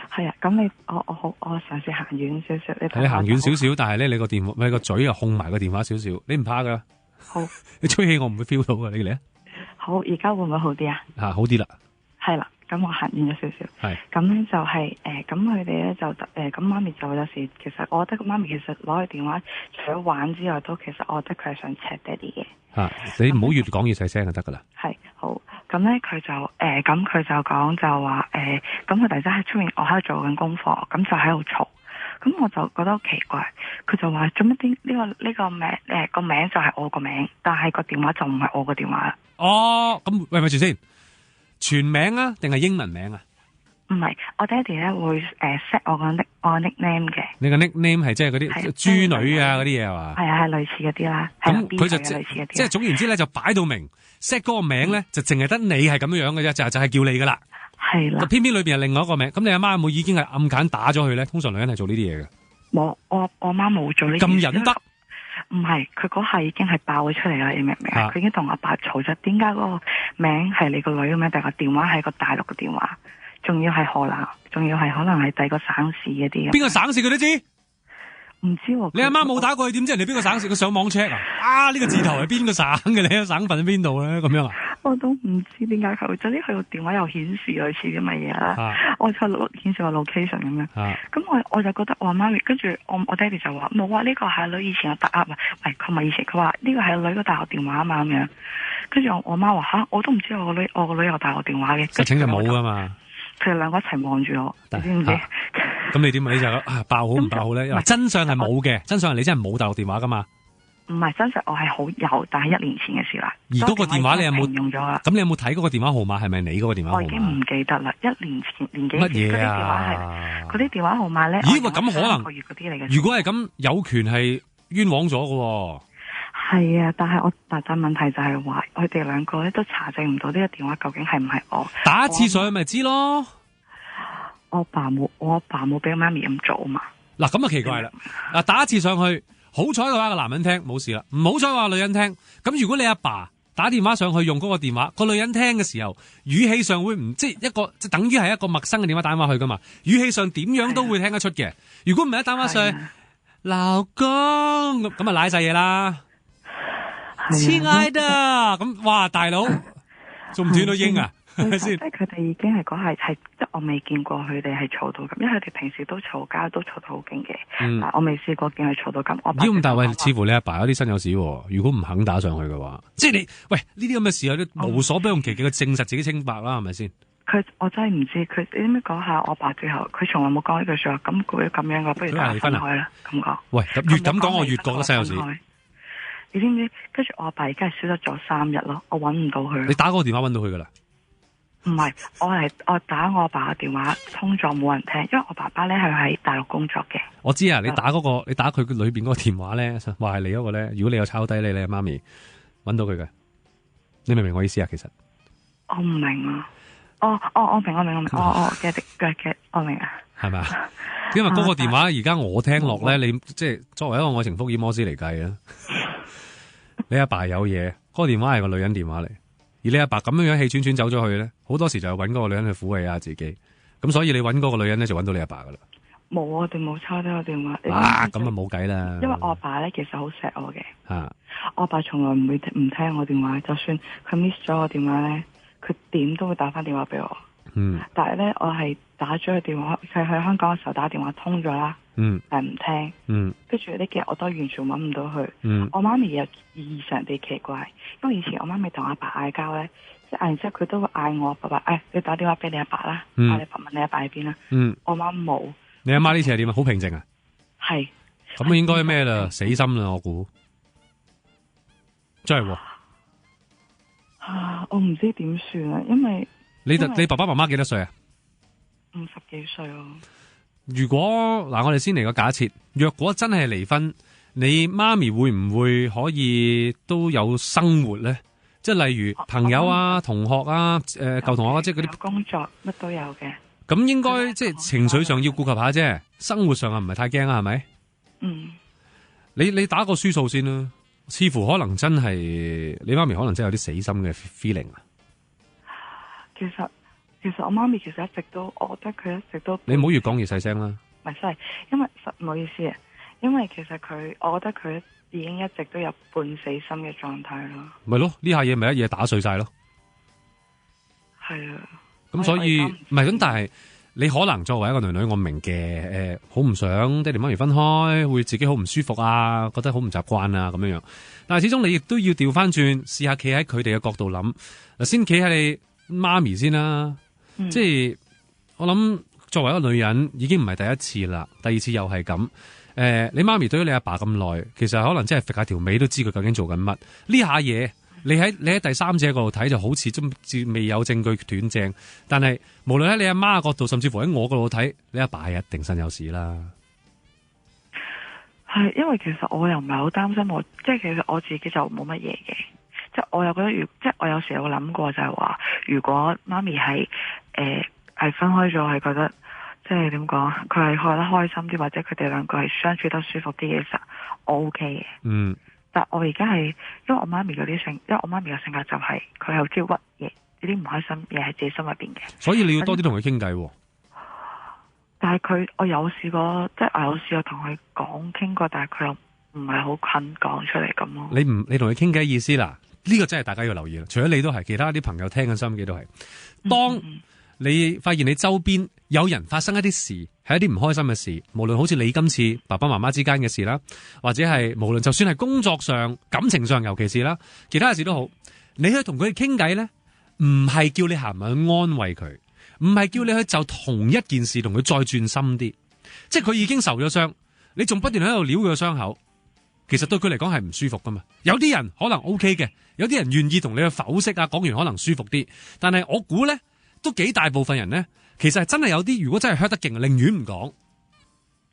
係啊，咁我嘗試行遠少少，你行遠少少，但係咧你個電話咪個嘴又控埋個電話少少，你唔怕噶？好，你吹氣我唔會 feel 到噶，你嚟啊！好，而家會唔會好啲啊？好啲啦。係啦，咁我行遠咗少少。係。咁咧就係咁佢哋咧就咁媽咪就有時其實我覺得個媽咪其實攞佢電話除咗玩之外，都其實我覺得佢係想 check 爹哋嘅。你唔好越講越細聲就得噶啦。係好，咁咧佢就咁佢就講就話咁佢突然間喺出面，我喺度做緊功課，咁就喺度嘈，咁我就覺得好奇怪，佢就話做乜啲呢個名個名就係我個名，但係個電話就唔係我個電話啦。哦，咁喂咪住先，全名啊定係英文名啊？唔係，我爹哋咧會set 我個 nickname 嘅。你個 nickname 係即係嗰啲豬女啊嗰啲嘢係嘛？係啊，係類似嗰啲啦。咁佢就類似嗰啲即係總言之咧，就擺到明 set 嗰個名咧，就淨係得你係咁樣嘅啫，就係叫你噶啦。係啦。偏偏裏邊係另外一個名，咁你阿媽有冇已經係暗揀打咗佢咧？通常女人係做呢啲嘢嘅。冇，我媽冇做呢啲。咁忍得？唔係，佢嗰下已經係爆咗出嚟啦，你明唔明啊？佢已經同阿爸嘈咗，點解嗰個名係你個女嘅名，但係個電話係個大陸嘅電話？仲要係河南，仲要係可能係第二個省市嗰啲。邊個省市佢都知？唔知喎。你阿媽冇打過去，點知人哋邊個省市？佢上網 check 啊？呢個字頭係邊個省嘅？你省份喺邊度咧？咁樣啊？我都唔知點解佢，總之佢個電話又顯示類似啲乜嘢啦。我就顯示個 location 咁樣。咁我就覺得我媽咪，跟住我爹哋就話冇啊，呢個係女以前嘅大唔係佢咪以前佢話呢個係女個大學電話啊嘛咁樣。跟住我媽話吓，我都唔知我個女有大學電話嘅。實情就冇噶嘛。佢哋兩個一齊望住我，你知唔知？咁你點啊？你就爆好唔爆好咧？真相係冇嘅，真相係你真係冇大陸電話噶嘛？唔係，真相我係好有，但係1年前嘅事啦。而嗰個電話你有冇用咗啦？咁你有冇睇嗰個電話號碼係咪你嗰個電話號碼？我已經唔記得啦，1年前年幾？乜嘢啊？嗰啲電話號碼咧？咦？咁可能？如果係咁，有權係冤枉咗噶。係啊，但問題就係話，佢哋兩個咧都查證唔到呢個電話究竟係唔係我。打一次上去咪知咯。我阿爸冇俾媽咪咁做啊嘛。嗱，咁啊奇怪啦。嗱，打一次上去，好彩嘅話個男人聽冇事啦，唔好彩嘅話女人聽。咁如果你阿爸打電話上去用嗰個電話，個女人聽嘅時候，語氣上會唔即係一個即等於係一個陌生嘅電話打電話去噶嘛？語氣上點樣都會聽得出嘅。如果唔係一打電話上去，老公咁啊賴晒嘢啦。親愛的，咁哇大佬仲唔斷到英啊？係咪先？即係佢哋已經係嗰係即係我未見過佢哋係嘈到咁，因為佢哋平時都嘈交，都嘈到好勁嘅。但我未試過見佢嘈到咁。咁但係似乎你阿爸有啲身有屎。如果唔肯打上去嘅話，即係你喂呢啲咁嘅事有啲無所不用其極嘅證實自己清白啦，係咪先？我真係唔知佢，你點樣講下我爸最後佢從來冇講呢句說話，咁佢咁樣嘅，不如大家分開啦。咁講。喂，越咁講我越覺得身有屎。你知唔知？跟住我阿爸而家係消失咗3日咯，我搵唔到佢。你打嗰個電話搵到佢噶啦？唔係，我打我阿爸嘅電話通咗冇人聽，因為我爸爸咧係喺大陸工作嘅。我知啊，你打佢裏邊嗰個電話咧，話係你嗰個咧。如果你有抄低你媽咪搵到佢嘅，你明唔明我意思啊？其實我唔明啊。我明。嘅，我明啊。係咪啊？因為嗰個電話而家我聽落咧，你即係作為一個愛情福爾摩斯嚟計啊。你阿爸有嘢，嗰個電話係個女人電話嚟，而你阿爸咁樣氣喘喘走咗去咧，好多時就係搵嗰個女人去撫慰下自己，咁所以你搵嗰個女人咧就搵到你阿爸噶啦。冇，我哋冇抄低個電話。咁啊冇計啦。因為我阿爸咧其實好錫我嘅，我阿爸從來唔會唔聽我電話，就算佢 miss 咗我電話咧，佢點都會打翻電話俾我。但係咧我係打咗佢電話，佢喺香港嘅時候打電話通咗啦。但唔聽，跟住呢幾日我都完全搵唔到佢。我媽咪又異常地奇怪，因為以前我媽咪同阿爸嗌交咧，即係嗌完之後佢都會嗌我爸爸，你打電話俾你阿爸啦，嗌你爸問你阿爸喺邊啦。我媽冇。你阿媽呢次係點啊？好平靜啊？係。咁應該咩啦？死心啦，我估。真係喎。我唔知點算啊，因為你爸爸媽媽幾多歲啊？50幾歲啊。如果嗱，我哋先嚟個假設，若果真係離婚，你媽咪會唔會可以都有生活咧？即係例如朋友啊、同學啊、舊同學啊，即係嗰啲工作乜都有嘅。咁應該即係情緒上要顧及下啫，生活上啊唔係太驚啊，係咪？你打個輸數先啦，似乎可能真係你媽咪可能真係有啲死心嘅 feeling 啊。其實我媽咪其實一直都，我覺得佢一直都，你唔好越講越細聲啦。唔係，sorry，因為唔好意思啊，因為其實我覺得佢已經一直都有半死心嘅狀態咯。咪咯，呢下嘢咪一嘢打碎晒咯。係啊。咁所以唔係咁，但係你可能作為一個女女，我明嘅，好唔想爹哋媽咪分開，會自己好唔舒服啊，覺得好唔習慣啊咁樣樣。但係始終你亦都要調翻轉，試下企喺佢哋嘅角度諗，嗱，先企喺你媽咪先啦。即係我諗，作為一個女人，已經唔係第一次啦，第二次又係咁。你媽咪對於你阿爸咁耐，其實可能真係揈下條尾都知佢究竟做緊乜。呢下嘢，你喺第三者嗰度睇就好似未有證據斷正，但係無論喺你阿媽嘅角度，甚至乎喺我嗰度睇，你阿爸係一定身有事啦。係，因為其實我又唔係好擔心我，即係其實我自己就冇乜嘢嘅，即係我又覺得即係我有時有諗過就係話，如果媽咪係分開咗，係覺得即係點講，佢係開得開心啲，或者佢哋兩個係相處得舒服啲嘅時候，我 OK 嘅。嗯。但我而家係因為我媽咪嗰啲因為我媽咪嘅性格就係佢係好中意屈嘢，呢啲唔開心嘢喺自己心入邊嘅。所以你要多啲同佢傾偈。但係我有試過，即係我有試過同佢傾過，但係佢又唔係好肯講出嚟咁咯。你同佢傾偈意思啦？呢個真係大家要留意啦。除咗你都係，其他啲朋友聽緊收音機都係。當你發現你周邊有人發生一啲事，係一啲唔開心嘅事，無論好似你今次爸爸媽媽之間嘅事啦，或者係無論就算係工作上、感情上，尤其是啦，其他嘅事都好，你去同佢哋傾偈咧，唔係叫你行埋去安慰佢，唔係叫你去就同一件事同佢再轉深啲，即係佢已經受咗傷，你仲不斷喺度撩佢個傷口，其實對佢嚟講係唔舒服噶嘛。有啲人可能 OK 嘅，有啲人願意同你去剖析啊，講完可能舒服啲，但係我估咧都幾大部分人咧，其實係真係有啲，如果真係 hurt 得勁，寧願唔講。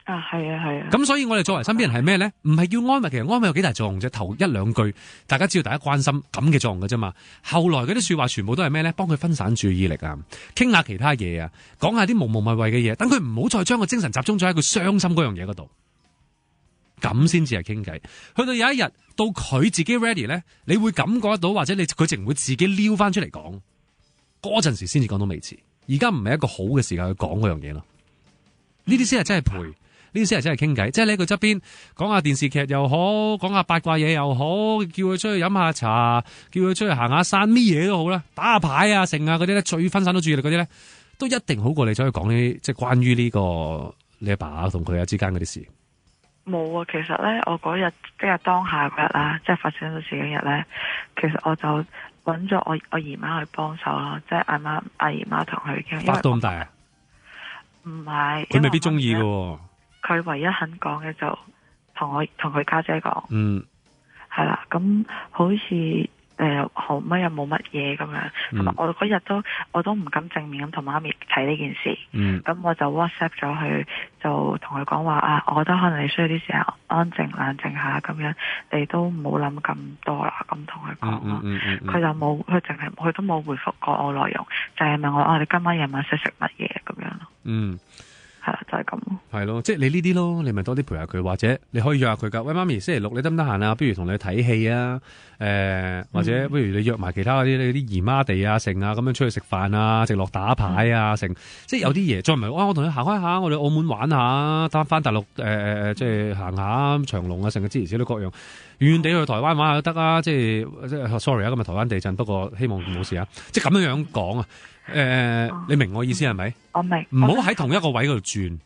啊，係啊，係啊。咁所以我哋作為身邊人係咩咧？唔係叫安慰，其實安慰有幾大作用啫。頭一兩句，大家知道大家關心咁嘅作用嘅啫嘛。後來嗰啲說話全部都係咩咧？幫佢分散注意力啊，傾下其他嘢啊，講下啲無無謂謂嘅嘢，等佢唔好再將個精神集中咗喺佢傷心嗰樣嘢嗰度。咁先至係傾偈。去到有一日到佢自己 ready 咧，你會感覺得到，或者佢淨會自己撩翻出嚟講。嗰陣時先至講到未遲，而家唔係一個好嘅時間去講嗰樣嘢咯。呢啲先係真係陪，呢啲先係真係傾偈。即係你喺佢側邊講下電視劇又好，講下八卦嘢又好，叫佢出去飲下茶，叫佢出去行下山，咩嘢都好啦，打下牌啊、剩啊嗰啲咧，最分散到注意力嗰啲咧，都一定好過你走去講呢，即係關於呢個你阿爸同佢之間嗰啲事。冇啊，其實咧，我嗰日即係當下嗰日啦，即係發生咗事嗰日咧，其實我就揾咗我姨媽去幫手咯，即係阿姨媽同佢傾。發到咁大啊？唔係，佢未必中意嘅。佢唯一肯講嘅就同佢家姐講。嗯，係啦，咁好似後尾又冇乜嘢咁樣，同埋我嗰日我都唔敢正面咁同媽咪睇呢件事。咁我就 WhatsApp 咗佢，就同佢講話啊，我覺得可能你需要啲時間安靜冷靜下咁樣，你都唔好諗咁多啦。咁同佢講咯，佢就冇，佢都冇回覆過我內容，就係問我你今晚夜晚食乜嘢咁樣咯。係啦，就係咁咯。係咯，即係你呢啲咯，你咪多啲陪下佢，或者你可以約下佢噶。喂，媽咪，星期六你得唔得閒啊？不如同你睇戲啊？或者不如你約埋其他嗰啲姨媽地啊、剩啊，咁樣出去食飯啊、直落打牌啊、剩，即係有啲嘢。再唔係，我同你行開下，我哋澳門玩下，翻大陸即係行下長隆啊，剩嘅諸如此類各樣。遠遠地去台灣玩下都得啊！即係 sorry 啊，今日台灣地震，不過希望冇事啊。即係咁樣講啊。你明我意思係咪？我明，唔好喺同一個位嗰度轉。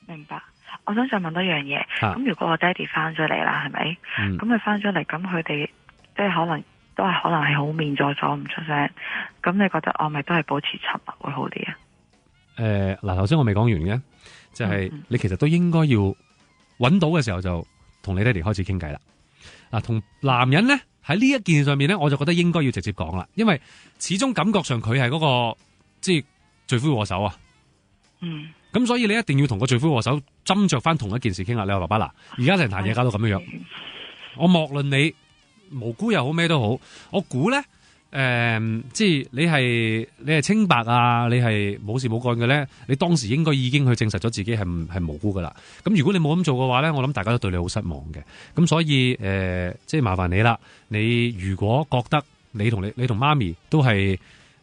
明白。我想再問多一樣嘢。咁如果我爹哋翻咗嚟啦，係咪？咁佢翻咗嚟，咁佢哋即係可能係好面阻阻唔出聲。咁你覺得我咪都係保持沉默會好啲啊？嗱，頭先我未講完嘅，就係你其實都應該要揾到嘅時候就同你爹哋開始傾偈啦。嗱，同男人咧喺呢一件上面咧，我就覺得應該要直接講啦，因為始終感覺上佢係嗰個即係罪魁禍首啊。咁所以你一定要同個罪魁禍首斟酌翻同一件事傾下。你話爸爸嗱，而家成壇嘢搞到咁樣樣，我莫論你無辜又好咩都好，我估咧即係你係清白啊，你係冇事冇幹嘅咧，你當時應該已經去證實咗自己係無辜噶啦。咁如果你冇咁做嘅話咧，我諗大家都對你好失望嘅。咁所以即係麻煩你啦。你如果覺得你同媽咪都係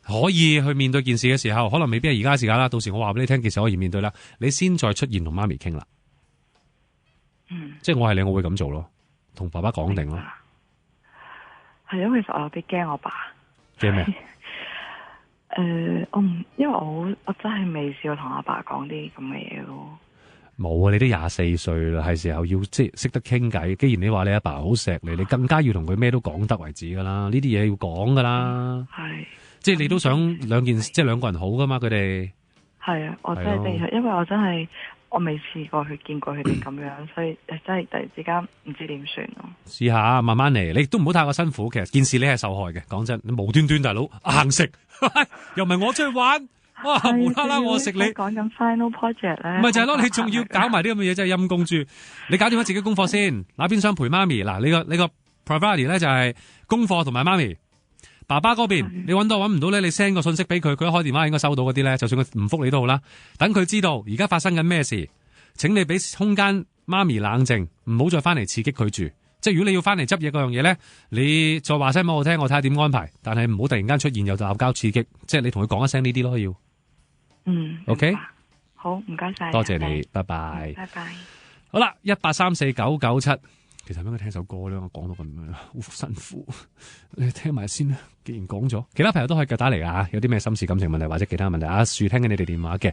可以去面對件事嘅時候，可能未必係而家時間啦。到時我話俾你聽，件事可以面對啦，你先再出現同媽咪傾啦。即係我係你，我會咁做咯，同爸爸講定咯。係因為其實我有啲驚我爸。驚咩？因為我真係未試過同阿爸講啲咁嘅嘢咯。冇啊！你都24歲啦，係時候要即係識得傾偈。既然你話你阿爸好錫你，你更加要同佢咩都講得為止噶啦。呢啲嘢要講噶啦。係，即係你都想即係兩個人好噶嘛？佢哋係啊，我真係因為我真係我未試過去見過佢哋咁樣，所以真係突然之間唔知點算咯。試下慢慢嚟，你亦都唔好太過辛苦。其實件事你係受害嘅，講真，你無端端大佬硬食，又唔係我出去玩。哇！無啦啦，我食你講緊 final project 咧，唔係就係咯，你仲要搞埋啲咁嘅嘢，真係陰公豬。你搞掂咗自己功課先，嗱邊想陪媽咪？嗱，你個 priority 咧就係功課同埋媽咪。爸爸嗰邊你搵到搵唔到咧，你 send 個信息俾佢，佢一開電話應該收到嗰啲咧，就算佢唔覆你都好啦。等佢知道而家發生緊咩事，請你俾空間媽咪冷靜，唔好再翻嚟刺激佢住。即係如果你要翻嚟執嘢嗰樣嘢咧，你再話聲俾我聽，我睇下點安排。但係唔好突然間出現又鬧交刺激，即係你同佢講一聲呢啲咯，要。OK，好，唔該晒，多謝你，拜拜，拜拜。好啦，1834997，其實應該聽首歌咧，我講到咁樣好辛苦，你聽埋先啦。既然講咗，其他朋友都可以腳打嚟噶，有啲咩心事、感情問題或者其他問題，阿樹聽緊你哋電話嘅，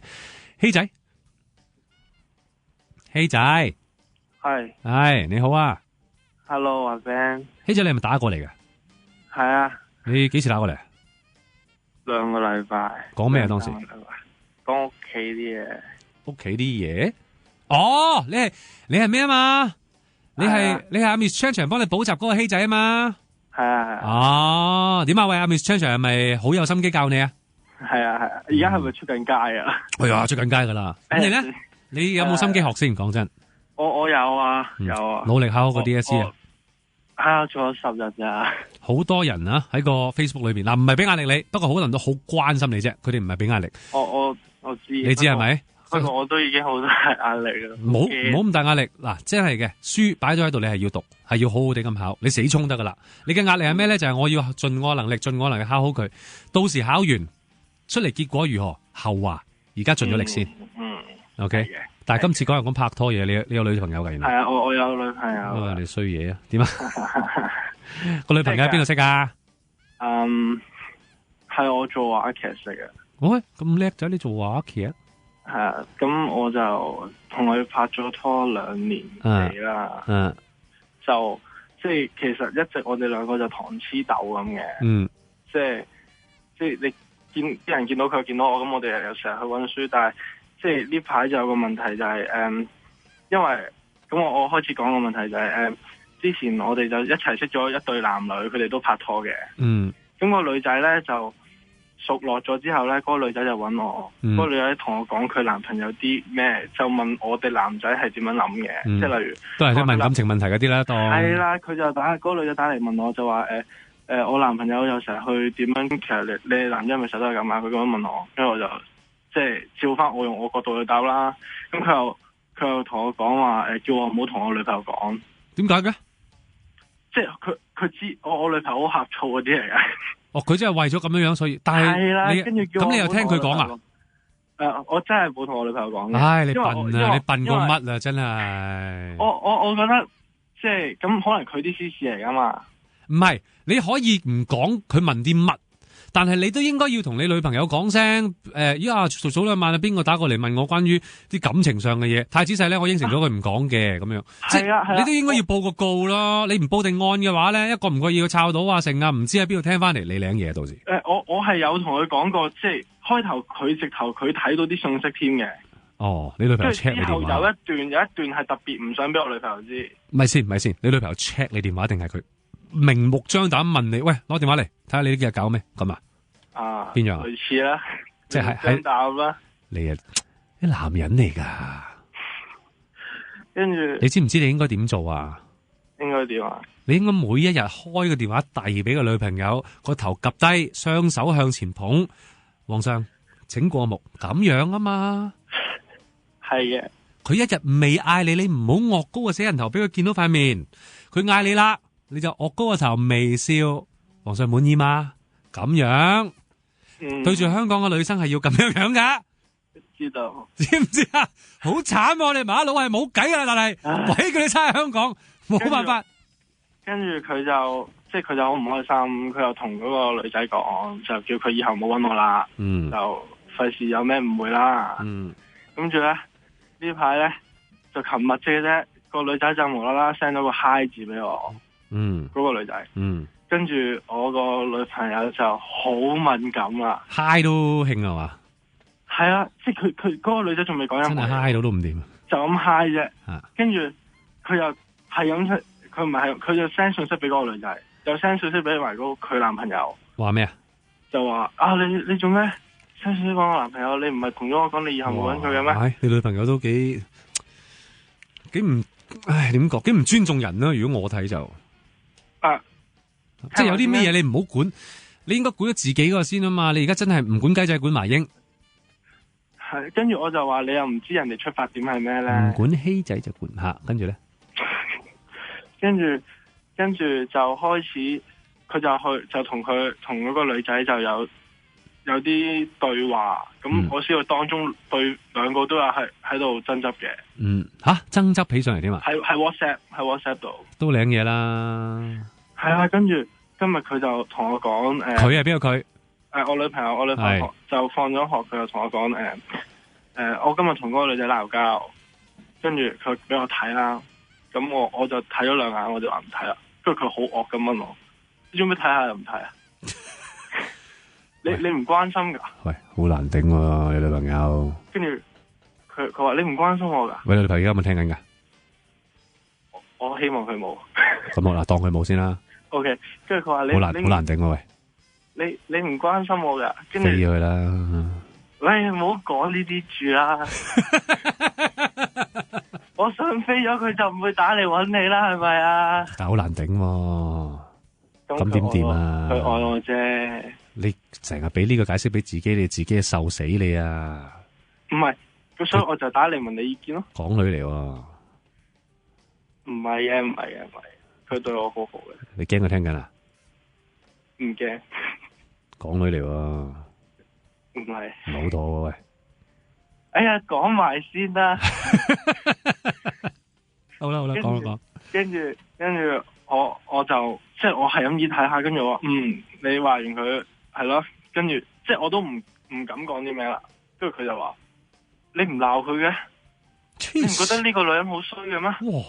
希仔，係你好啊 ，Hello 阿 Ben，希仔你係咪打過嚟嘅？係啊，你幾時打過嚟？2個禮拜。講咩啊？當時講屋企啲嘢。屋企啲嘢？哦，你係咩啊嘛？你係阿 Miss Chan Chan 幫你補習嗰個希仔啊嘛？係啊。哦，點啊？喂，阿 Miss Chan Chan 係咪好有心機教你啊？係啊。而家係咪出緊街啊？係啊，出緊街噶啦。咁你咧？你有冇心機學先？講真。我有啊，有啊。努力考個 DSE 啊！仲有10日咋？好多人啊喺個 Facebook 裏邊嗱，唔係俾壓力你，不過好多人都好關心你啫。佢哋唔係俾壓力。我知，你知係咪？不過我都已經好大壓力啦。唔好咁大壓力嗱，真係嘅書擺咗喺度，你係要讀，係要好好地咁考，你死衝得噶啦。你嘅壓力係咩咧？就係我要盡我能力考好佢，到時考完出嚟結果如何後話，而家盡咗力先。OK，但係今次講人講拍拖嘢，你有女朋友㗎？原來係啊，我有女朋友。你衰嘢啊？點啊？個女朋友喺邊度識啊？係我做話劇識嘅。喂，咁叻仔，你做話劇？係啊，咁我就同佢拍咗拖2年幾啦。就即係其實一直我哋兩個就糖黐豆咁嘅。即係你啲人見到佢見到我，咁我哋又成日去溫書，但係即係呢排就有個問題就係因為咁我開始講個問題就係之前我哋就一齊識咗一對男女，佢哋都拍拖嘅。咁個女仔咧就熟落咗之後咧，嗰個女仔就揾我，嗰個女仔同我講佢男朋友啲咩，就問我哋男仔係點樣諗嘅，即係例如都係想問感情問題嗰啲啦。係啦，佢就嗰個女仔打嚟問我，就話我男朋友又成日去點樣，其實你男仔咪成日都係咁啊？佢咁樣問我，跟住我就即係照翻我用我角度去答啦。咁佢又同我講話叫我唔好同我女朋友講。點解嘅？即係佢知我女朋友好呷醋嗰啲嚟嘅。哦，佢真係為咗咁樣，所以但係跟住咁你又聽佢講啊？我真係冇同我女朋友講嘅。唉，你笨啊！你笨過乜啊？真係。我覺得即係咁，可能佢啲私事嚟噶嘛。唔係，你可以唔講佢問啲乜，但係你都應該要同你女朋友講聲依家早兩晚邊個打過嚟問我關於啲感情上嘅嘢，太仔細咧，我應承咗佢唔講嘅咁樣。即係你都應該要報個告咯。你唔報定案嘅話咧，一個唔覺意要抄到啊成啊，唔知喺邊度聽翻嚟你領嘢到時。我係有同佢講過，即係開頭佢直頭佢睇到啲信息添嘅。哦，你女朋友 check 你電話。之後有一段係特別唔想俾我女朋友知。咪先，你女朋友 check 你電話定係佢明目張膽問你？喂，攞電話嚟睇下你呢幾日搞咩咁啊？邊樣啊？類似啦，即係喺膽啦。你啊，啲男人嚟噶。跟住你知唔知你應該點做啊？應該點啊？你應該每一日開個電話遞俾個女朋友，個頭及低，雙手向前捧，皇上請過目咁樣啊嘛。係嘅。佢一日未嗌你，你唔好惡高個死人頭俾佢見到塊面。佢嗌你啦，你就惡高個頭微笑。皇上滿意嗎？咁樣對住香港嘅女生係要咁樣噶。知道，知唔知啊？好慘，我哋馬佬係冇計噶啦，但係鬼叫你差喺香港，冇辦法。跟住佢就即係佢就好唔開心，佢又同嗰個女仔講，就叫佢以後冇搵我啦，就費事有咩誤會啦。跟住咧呢排咧就琴日啫，個女仔就無啦啦 send 咗個 hi 字俾我，嗰個女仔，跟住我個女朋友就好敏感啦，hi 都興啊嘛。係啊，即係佢嗰個女仔仲未講任何嘢，真係 hi 到都唔掂，就咁 hi 啫。跟住佢又係咁出，佢唔係佢就 send 信息俾嗰個女仔，又 send 信息俾埋佢男朋友。話咩啊？就話啊，你做咩 send 信息講我男朋友？你唔係同咗我講你以後冇揾佢嘅咩？你女朋友都幾唔，唉，點講？幾唔尊重人咯。如果我睇就即係有啲咩嘢你唔好管，你應該管咗自己嗰個先啊嘛。你而家真係唔管雞仔，管埋鷹。係，跟住我就話你又唔知人哋出發點係咩咧？唔管稀仔就管客，跟住咧，跟住就開始，佢就同嗰個女仔就有啲對話，咁我知道當中對兩個都有喺度爭執嘅。爭執起上嚟點啊？喺 WhatsApp 度都領嘢啦。係啊，跟住今日佢就同我講佢係邊個佢？我女朋友就放咗學，佢就同我講我今日同嗰個女仔鬧交，跟住佢俾我睇啦，咁我就睇咗兩眼，我就話唔睇啦。跟住佢好惡咁問我，你做咩睇下又唔睇啊？你唔關心噶？喂，好難頂喎，你女朋友。跟住佢話你唔關心我噶？喂，你女朋友而家有冇聽緊噶？我希望佢冇。咁我當佢冇先啦。OK， 跟住佢話你好難頂喎，喂。你唔關心我噶，跟住飛佢啦！喂，唔好講呢啲住啦。我想飛咗佢就唔會打嚟搵你啦，係咪啊？但係好難頂喎，咁點掂啊？佢愛我啫。你成日俾呢個解釋俾自己，你自己受死你啊！唔係，咁所以我就打嚟問你意見咯。港女嚟喎。唔係嘅，佢對我好好嘅。你驚佢聽緊啊？唔驚。港女嚟喎，唔係冇妥喎喂！哎呀，講埋先啦。好啦，講。跟住我就即係我係咁意睇下，跟住我話你話完佢係咯，跟住即係我都唔敢講啲咩啦。跟住佢就話你唔鬧佢嘅，你唔覺得呢個女人好衰嘅咩？哇！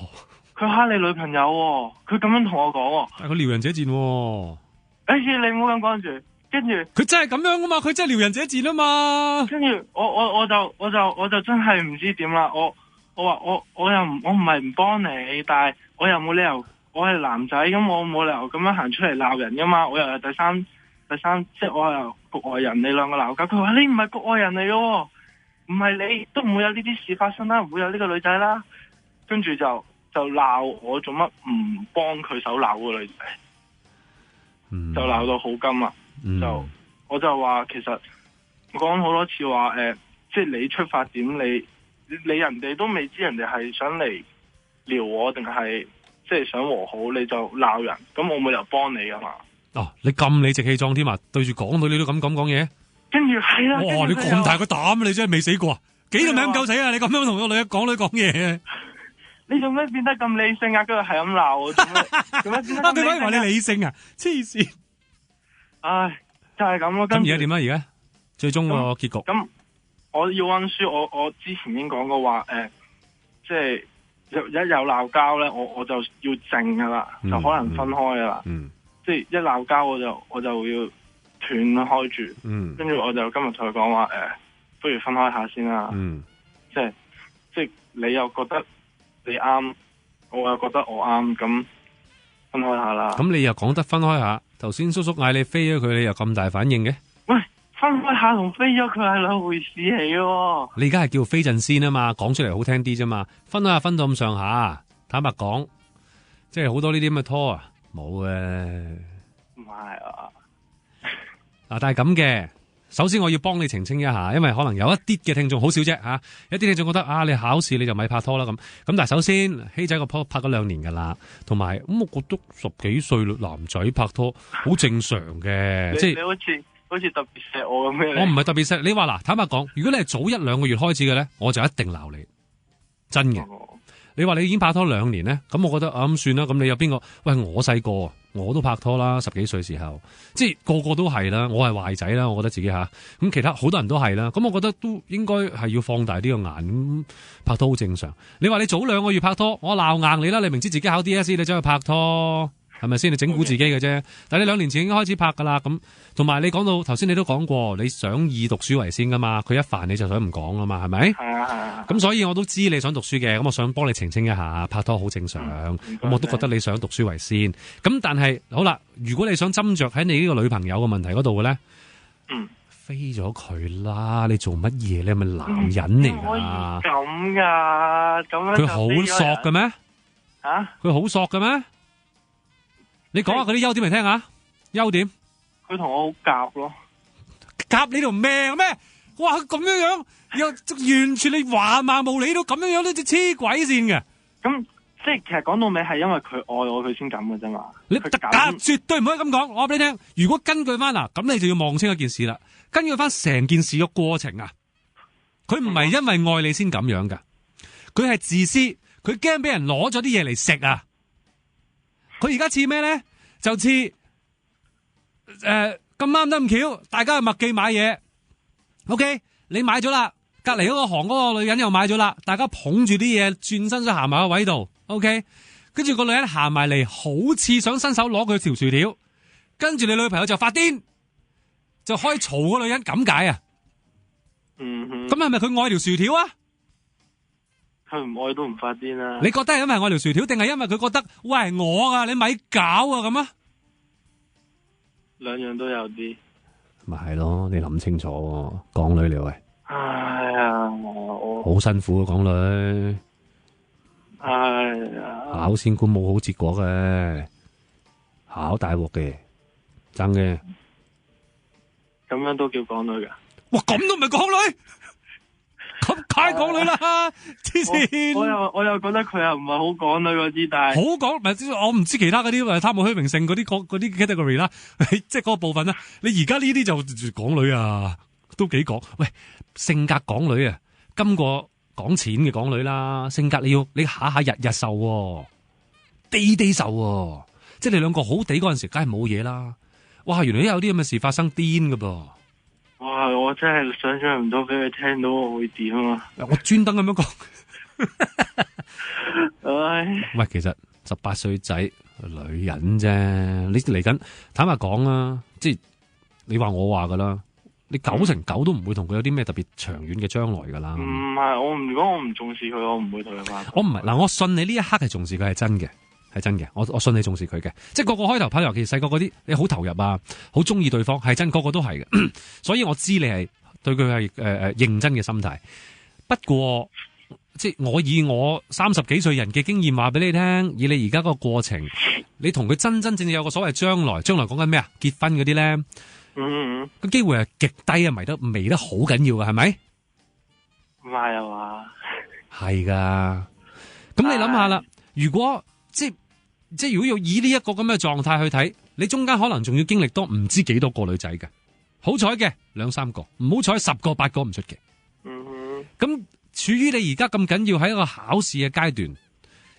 佢蝦你女朋友喎，佢咁樣同我講喎，但係佢撩人者賤喎。哎，你唔好咁講住。跟住佢真係咁樣噶嘛？佢真係撩人者賤啊嘛！跟住我就真係唔知點啦。我話我又唔係唔幫你，但係我又冇理由，我係男仔咁，我冇理由咁樣行出嚟鬧人噶嘛。我又係第三，即係我又局外人，你兩個鬧交。佢話你唔係局外人嚟嘅，唔係你都唔會有呢啲事發生啦，唔會有呢個女仔啦。跟住就鬧我做乜唔幫佢手鬧個女仔，就鬧到好金啊！我就話其實我講好多次話即係你出發點，你人哋都未知人哋係想嚟撩我定係即係想和好，你就鬧人，咁我冇理由幫你噶嘛。哦，你咁理直氣壯添啊，對住港女你都咁講嘢。跟住係啦，哇！你咁大個膽，你真係未死過啊？幾個名咁夠死啊？你咁樣同個港女講嘢，你做咩變得咁理性啊？跟住係咁鬧我，做咩變得咁理性啊？佢話你理性啊？黐線！唉，就係咁咯。咁而家點啊？而家最終個結局。咁我要溫書，我之前已經講過話，即係一有鬧交咧，我就要靜噶啦，就可能分開噶啦。即係一鬧交我就要斷開住。跟住我就今日同佢講話，不如分開下先啦。即係你又覺得你啱，我又覺得我啱，咁分開下啦。咁你又講得分開下？頭先叔叔嗌你飛咗佢，你又咁大反應嘅？喂，分開下同飛咗佢係兩回事嚟嘅。你而家係叫飛陣先啊嘛，講出嚟好聽啲啫嘛。分開下分到咁上下，坦白講，即係好多呢啲咁嘅拖啊，冇嘅。唔係啊，嗱，但係咁嘅。首先我要幫你澄清一下，因為可能有一啲嘅聽眾好少啫吓，一啲聽眾覺得你考試你就咪拍拖啦咁。但係首先希仔個拖拍咗2年噶啦，同埋咁我覺得10幾歲男仔拍拖好正常嘅，即係你好好似特別錫我咁樣。我唔係特別錫你話嗱，坦白講，如果你係早1-2個月開始嘅咧，我就一定鬧你，真嘅。你話你已經拍拖2年咧，咁我覺得咁算啦。咁你有邊個？喂，我細個我都拍拖啦，10幾歲時候，即係個個都係啦。我係壞仔啦，我覺得自己吓。咁其他好多人都係啦。咁我覺得都應該係要放大呢個眼，咁拍拖好正常。你話你早2個月拍拖，我鬧硬你啦。你明知自己考 DSE，你走去拍拖。係咪先？你整蠱自己嘅啫。但係你2年前已經開始拍噶啦，咁同埋你講到頭先，你都講過你想以讀書為先噶嘛？佢一煩你就想唔講啦嘛，係咪？係啊。咁所以我都知你想讀書嘅，咁我想幫你澄清一下，拍拖好正常。咁我都覺得你想讀書為先。咁但係好啦，如果你想斟酌喺你呢個女朋友嘅問題嗰度嘅咧，飛咗佢啦！你做乜嘢？你係咪男人嚟噶？咁噶？咁樣佢好索嘅咩？佢好索嘅咩？你講下佢啲優點嚟聽下。優點，佢同我好夾咯。夾你條命咩？哇，咁樣又完全你話馬無理到咁樣呢隻黐鬼線嘅。咁即係其實講到尾係因為佢愛我，佢先咁嘅啫嘛。你絕對唔可以咁講。我話俾你聽，如果根據翻咁你就要望清一件事啦。根據翻成件事嘅過程啊，佢唔係因為愛你先咁樣噶，佢係自私，佢驚俾人攞咗啲嘢嚟食啊。佢而家似咩咧？就似咁啱得咁巧，大家去麥記買嘢。OK， 你買咗啦，隔籬嗰個行嗰個女人又買咗啦，大家捧住啲嘢轉身想行埋個位度。OK， 跟住個女人行埋嚟，好似想伸手攞佢條薯條，跟住你女朋友就發癲，就開嘈個女人咁解啊？咁係咪佢愛條薯條啊？佢唔愛都唔發癲啦。你覺得係因為我條薯條，定係因為佢覺得喂我啊？你咪搞啊咁啊？兩樣都有啲。咪係咯，你諗清楚，港女嚟喂。哎呀，我好辛苦啊，港女。哎呀，考試官冇好結果嘅，考大鑊嘅，真嘅。咁樣都叫港女噶？哇，咁都唔係港女？咁梗係港女啦，黐線！我又覺得佢又唔係好港女嗰啲，但係好港，唔係我唔知其他嗰啲貪慕虛榮性嗰啲 category 啦，即係嗰個部分啦。你而家呢啲就港女啊，都幾港。喂，性格港女啊，今個講錢嘅港女啦，性格你下下日日受，地受，即係你兩個好地嗰陣時，梗係冇嘢啦。哇，原來有啲咁嘅事發生，癲噶噃！哇！我真係想象唔到俾佢聽到我會點啊！我專登咁樣講。唉，喂，其實18歲仔女人啫，你嚟緊坦白講啊，即係你話我話噶啦，你9成9都唔會同佢有啲咩特別長遠嘅將來噶啦。唔係，如果我唔重視佢，我唔會同佢拍。我唔係嗱，我信你呢一刻係重視佢，係真嘅。係真嘅，我信你重視佢嘅，即係個個開頭拍，尤其細個嗰啲，你好投入啊，好中意對方，係真，個個都係嘅，所以我知你係對佢係認真嘅心態。不過即係我以我30幾歲人嘅經驗話俾你聽，以你而家個過程，你同佢真正有個所謂將來講緊咩啊？結婚嗰啲咧，個機會係極低啊，微得好緊要嘅，係咪？唔係啊嘛，係噶。咁你諗下啦，如果即係如果要以呢一個咁嘅狀態去睇，你中間可能仲要經歷多唔知幾多個女仔嘅，好彩嘅2-3個，唔好彩10個8個唔出奇。咁處於你而家咁緊要喺一個考試嘅階段，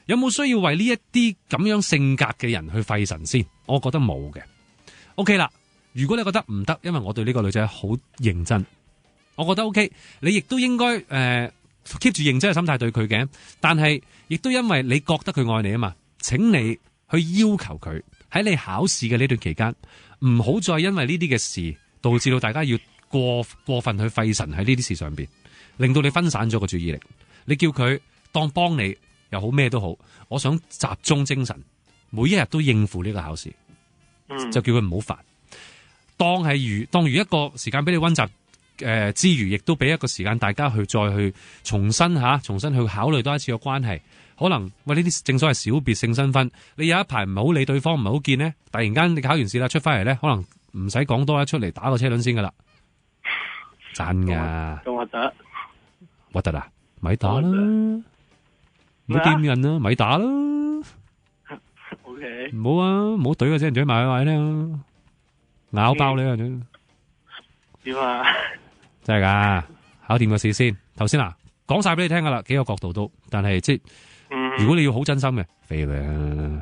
有冇需要為呢一啲咁樣性格嘅人去費神先？我覺得冇嘅。OK 啦，如果你覺得唔得，因為我對呢個女仔好認真，我覺得 OK， 你亦都應該keep 住認真嘅心態對佢嘅，但係亦都因為你覺得佢愛你啊嘛。請你去要求佢喺你考試嘅呢段期間，唔好再因為呢啲嘅事導致到大家要過分去費神喺呢啲事上邊，令到你分散咗個注意力。你叫佢當幫你又好咩都好，我想集中精神，每一日都應付呢個考試，就叫佢唔好煩。當如一個時間俾你溫習之餘，亦都俾一個時間大家去再去重新去考慮多一次個關係。可能喂呢啲正所謂小別勝新婚，你有一排唔係好理對方，唔係好見呢，突然間你考完試啦，出翻嚟咧，可能唔使講多一出嚟打個車輪先噶啦，真噶。咁核突？核突啊！咪打啦，唔好掂人啦，咪打啦。OK。唔好啊，唔好懟個聲嘴埋去埋咧，咬爆你啊！點啊？真係噶，考掂個試先。頭先講晒俾你聽噶啦，幾個角度都，但係即係，如果你要好真心嘅，飛嘅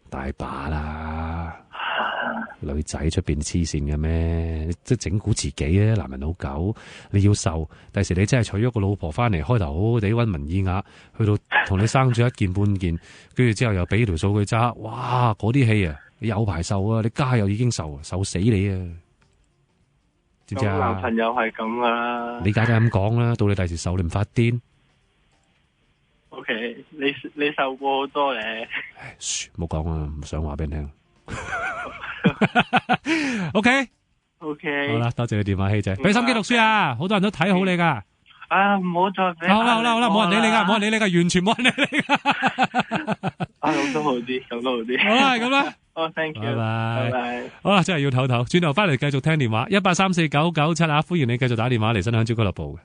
大把啦。女仔出邊黐線嘅咩？即係整蠱自己啊！男人老狗，你要受，第時你真係娶咗個老婆翻嚟，開頭好好地溫文爾雅，去到同你生咗一件半件，跟住之後又俾條數佢揸，哇！嗰啲氣啊，你有排受啊！你家又已經受死你啊！知唔知啊？男朋友係咁噶啦，你梗係咁講啦，到你第時受你唔發癲。OK，你受過好多咧。噓，冇講啊，唔想話俾你聽。OK， 好啦，多謝你電話，希姐，俾心機讀書啊！好多人都睇好你噶。啊，唔好再俾。好啦，冇人理你噶，冇人理你噶，完全冇人理你噶。咁都好啲，咁都好啲。好啦，係咁啦。thank you，拜拜。好啦，真係要唞唞，轉頭翻嚟繼續聽電話，1834997啊！歡迎你繼續打電話嚟新香蕉俱樂部嘅。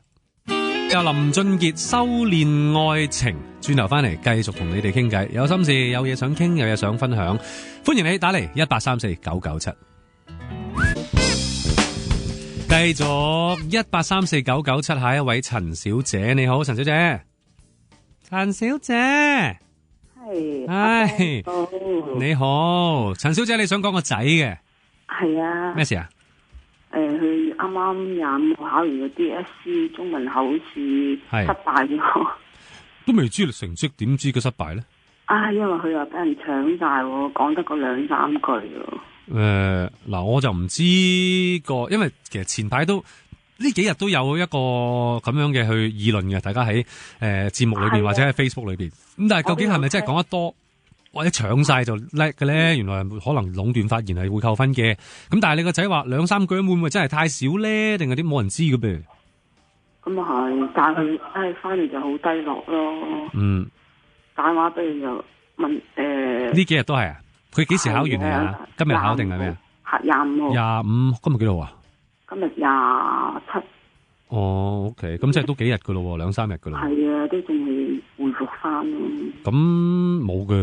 有林俊傑修煉愛情，轉頭翻嚟繼續同你哋傾偈，有心事有嘢想傾，有嘢想分享，歡迎你打嚟1834997。繼續1834997，下一位陳小姐，你好，陳小姐。陳小姐，係，你好，陳小姐，你想講個仔嘅？係啊。咩事啊？佢啱啱25號考完個 DSE 中文口試失敗咗，都未知成績，點知佢失敗咧？因為佢話俾人搶晒，講得個2-3句。嗱，我就唔知因為其實前排都呢幾日都有一個咁樣嘅去議論嘅，大家喺節目裏邊或者喺 Facebook 裏邊。咁但係究竟係咪真係講得多？或者搶晒就叻嘅咧，原來可能壟斷發言係會扣分嘅。咁但係你個仔話2-3句會唔會真係太少咧？定係啲冇人知嘅噃？咁啊係，但係佢翻嚟就好低落咯。打電話俾佢就問呢幾日都係啊？佢幾時考完啊？今日考定係咩啊？25號。25，今日幾號啊？今日27。哦 ，OK， 咁即係都幾日噶咯，2-3日噶咯。係啊，都仲未恢復翻咯。咁冇嘅，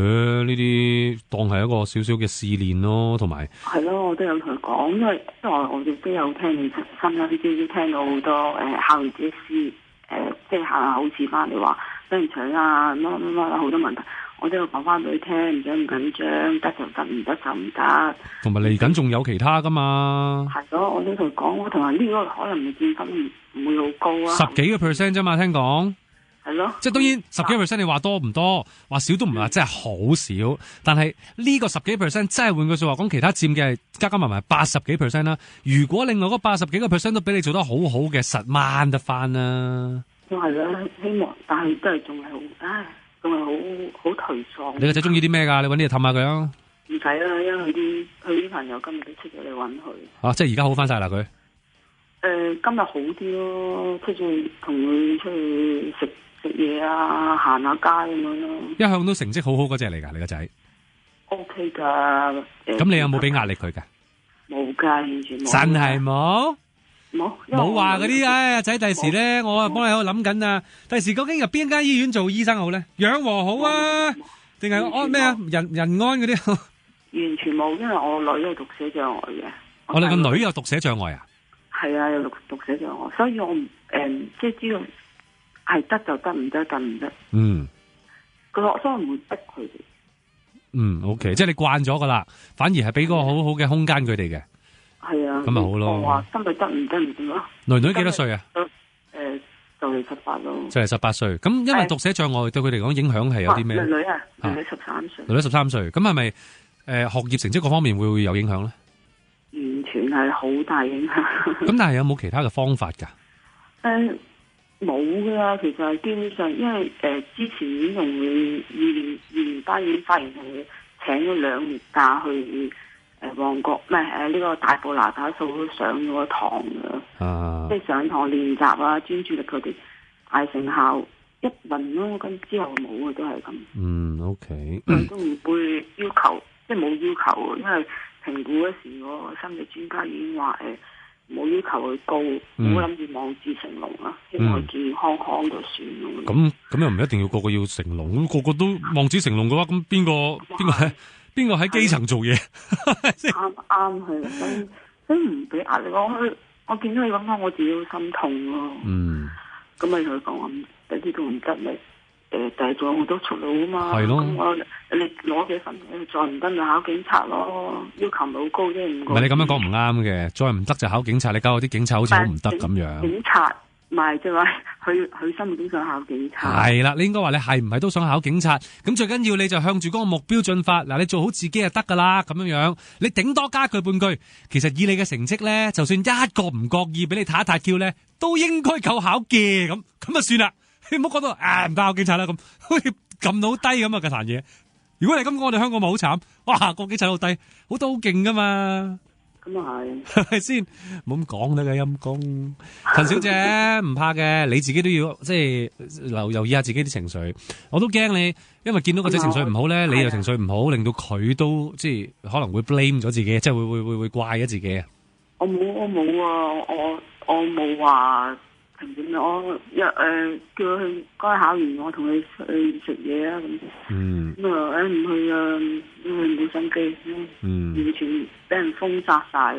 呢啲當係一個少少嘅試煉咯，同埋係咯，我都有同佢講，因為我哋都有聽你新啦，啲都聽到好多考完 DSE 即係考試翻嚟話俾人搶啊，乜好多問題，我都有講翻俾佢聽，唔使咁緊張，得就得，唔得就唔得。同埋嚟緊仲有其他噶嘛？係咯，我都同佢講，同埋呢個可能嘅見分唔會好高啊，10幾個%啫嘛，聽講。係咯，即係當然10幾個%，你話多唔多，話少都唔係話真係好少，但係呢個10幾個%真係換句說話講，其他佔嘅加加埋埋80幾%啦。如果另外嗰80幾個%都俾你做得好好嘅，實掹得翻啦。都係啦，希望，但係都係仲係好，仲係好頹喪。你個仔中意啲咩噶？你搵啲嘢氹下佢啊。唔使啦，因為佢啲朋友今日都出咗嚟搵佢。即係而家好翻晒啦佢。今日好啲咯，出去同佢出去食嘢啊，行下街咁樣咯。一向都成績好好嗰隻嚟噶，你個仔。OK 噶。咁你有冇俾壓力佢噶？冇噶，完全冇。真係冇。冇話嗰啲，阿仔第時咧，我啊幫你喺度諗緊啊。第時究竟入邊間醫院做醫生好咧？養和好啊，定係安咩啊？仁安嗰啲？完全冇，因為我女有讀寫障礙嘅。我哋個女有讀寫障礙啊？係啊，有讀寫障礙，所以我即係知道係得就得，唔得就唔得。個學生唔會逼佢哋。OK， 即係你慣咗噶啦，反而係俾個好好嘅空間佢哋嘅。係啊，咁咪好咯。我話心裏得唔得唔得咯。女女幾多歲啊？就係18咯。就係18歲。咁因為讀寫障礙對佢哋講影響係有啲咩？女啊，女13歲。女13歲，咁係咪學業成績各方面會有影響咧？完全係好大影響。咁但係有冇其他嘅方法噶？冇噶，其實係基本上，因為之前已經同佢二年班已經發現同佢請咗2年假去。旺角唔係呢個大埔拿打素都上咗堂噶，即係上堂練習啊，專注力佢哋大成效一輪咯，咁之後冇嘅都係咁。OK， 都唔會要求，即係冇要求，因為評估嗰時個心理專家已經話冇要求佢高，唔好諗住望子成龍啊，希望佢健健康康就算咯。咁又唔一定要個個要成龍，個個都望子成龍嘅話，咁邊個喺基層做嘢？啱係，所以唔俾壓力我。我見到佢咁樣，我自己好心痛咯。咁咪同佢講話，一啲都唔得咪。但係仲有好多出路啊嘛。係咯。咁你攞幾份，再唔得咪考警察咯。要求咪好高啫，唔係你咁樣講唔啱嘅，再唔得就考警察。你搞到啲警察好似好唔得咁樣。警察唔係即係話，佢心目中想考警察。係啦，你應該話你係唔係都想考警察？咁最緊要你就向住嗰個目標進發。嗱，你做好自己就得噶啦，咁樣樣。你頂多加句半句，其實以你嘅成績咧，就算一個唔覺意俾你撻一撻叫咧，都應該夠考嘅。咁啊算啦。你唔好講到唔得考警察啦，咁好似撳到低咁啊！個壇嘢，如果你咁講，我哋香港咪好慘？哇，個警察好低，好多好勁噶嘛！咁啊係咪先？冇咁講得嘅陰公，陳小姐唔怕嘅，你自己都要即係留意下自己啲情緒。我都驚你，因為見到個仔情緒唔好咧，你又情緒唔好，令到佢都即係可能會 blame 咗自己，即係會怪咗自己啊！我冇啊，我冇話。點樣？我叫佢去該考完，我同佢去食嘢啊咁。咁啊，唔去啊，因為冇心機，完全俾人封殺晒。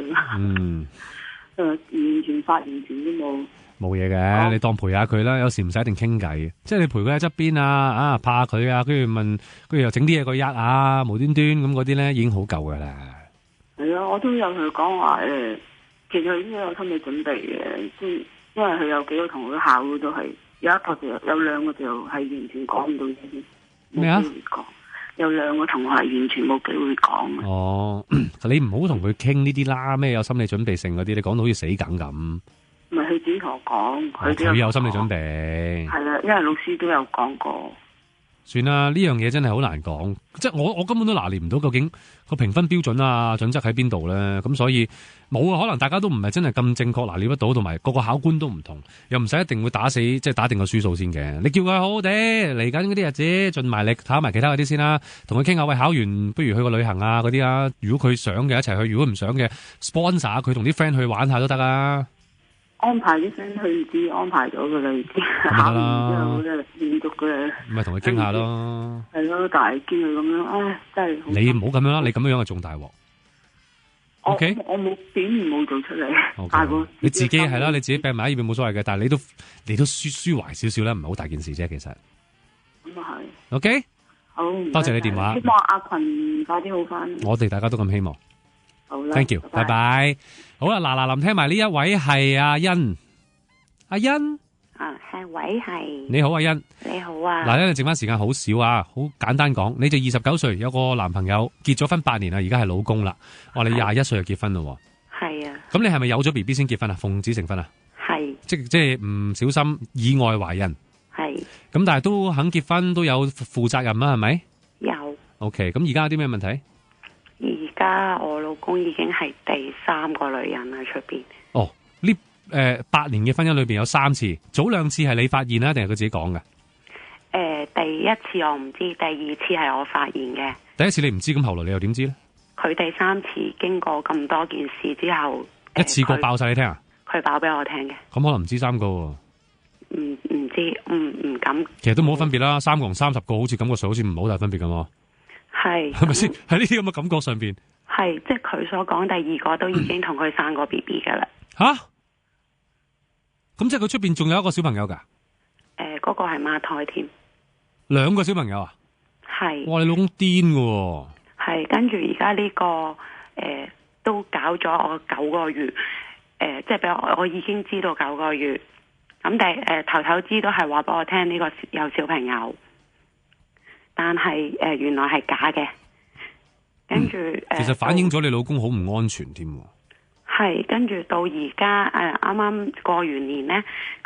完全發完全都冇嘢嘅，你當陪下佢啦。有時唔使一定傾偈，即係你陪佢喺側邊啊，拍下佢啊，跟住問，跟住又整啲嘢佢吔啊，無端端咁嗰啲咧，已經好夠噶啦。係啊，我都有同佢講話其實佢應該有心理準備嘅，即係。因為佢有幾個同學考都係，有一個就有兩個就係完全講唔到嘢，咩啊？有兩個同學係完全冇機會講。哦，你唔好同佢傾呢啲啦，咩有心理準備性嗰啲，你講到好似死梗咁。唔係佢自己同我講，佢有心理準備。係啦，因為老師都有講過。算啦，呢樣嘢真係好難講，即係我根本都拿捏唔到究竟個評分標準啊準則喺邊度咧，咁所以冇啊，可能大家都唔係真係咁正確拿捏得到，同埋個考官都唔同，又唔使一定會打死即係打定個輸數先嘅。你叫佢好好地嚟緊嗰啲日子盡埋力考埋其他嗰啲先啦，同佢傾下喂，考完不如去個旅行啊嗰啲啊，如果佢想嘅一齊去，如果唔想嘅 sponsor 佢同啲 friend 去玩下都得啊。安排啲 friend 去自己安排咗噶啦，已經考完之後咧連續嘅，咪同佢傾下咯。係咯，但係見佢咁樣，唉，真係你唔好咁樣啦，你咁樣樣係仲大鑊。OK，我冇點冇做出嚟，大過你自己係啦，你自己病埋喺入邊冇所謂嘅，但係你都舒懷少少啦，唔係好大件事啫，其實。咁啊係。OK，好，多謝你電話。希望阿群快啲好翻。我哋大家都咁希望。好啦 ，Thank you，拜拜。好啦，嗱，臨聽埋呢一位係阿欣，阿欣，係喂係。你好，阿欣。你好啊。嗱，你剩翻時間好少啊，好簡單講，你就29歲，有個男朋友，結咗婚8年啦，而家係老公啦。你21歲就結婚咯。係啊。咁你係咪有咗 BB 先結婚啊？奉子成婚啊？係。即係唔小心意外懷孕。係。咁但係都肯結婚，都有負責任啦，係咪？有。OK，咁而家有啲咩問題？而家我老公已經係第3個女人喺出邊。哦，呢8年嘅婚姻裏邊有3次，早2次係你發現啦，定係佢自己講嘅？第一次我唔知，第二次係我發現嘅。第一次你唔知，咁後來你又點知咧？佢第3次經過咁多件事之後，一次過爆晒你聽啊？佢爆俾我聽嘅。咁可能唔知3個喎。唔知，唔敢。其實都冇乜分別啦，3個同30個好似感覺上好似唔係好大分別㗎嘛。係咪先？喺呢啲咁嘅感覺上邊，係即係佢所講，第2個都已經同佢生過 BB 噶啦。吓？咁即係佢出邊仲有一個小朋友噶？嗰個係孖胎添。2個小朋友啊？係。哇！你老公癲噶？係。跟住而家呢個都搞咗我9個月，即係俾我已經知道9個月。咁但係頭知都係話俾我聽呢個有小朋友。但係原來係假嘅，跟住其實反映咗你老公好唔安全添。係跟住到而家啱啱過完年呢，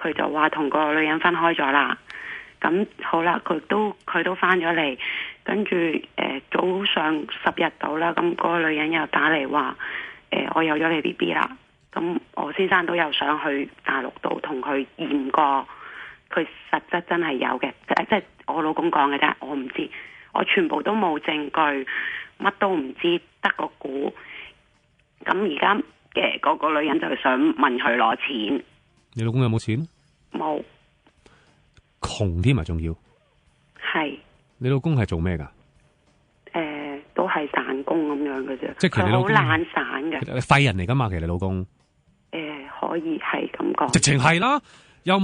佢就話同個女人分開咗啦。咁好啦，佢都翻咗嚟，跟住早上10日到啦，咁個女人又打嚟話我有咗你 BB 啦。咁我先生都有想去大陸度同佢驗過。佢實質真係有嘅，即係我老公講嘅啫，我唔知，我全部都冇證據，乜都唔知，得個估。咁而家嘅嗰個女人就想問佢攞錢。你老公有冇錢？冇。窮添啊，仲要。係。你老公係做咩㗎？都係散工咁樣嘅啫。即係其實你老公好懶散嘅。廢人嚟㗎嘛，其實你老公。可可以係咁講。直情係啦，又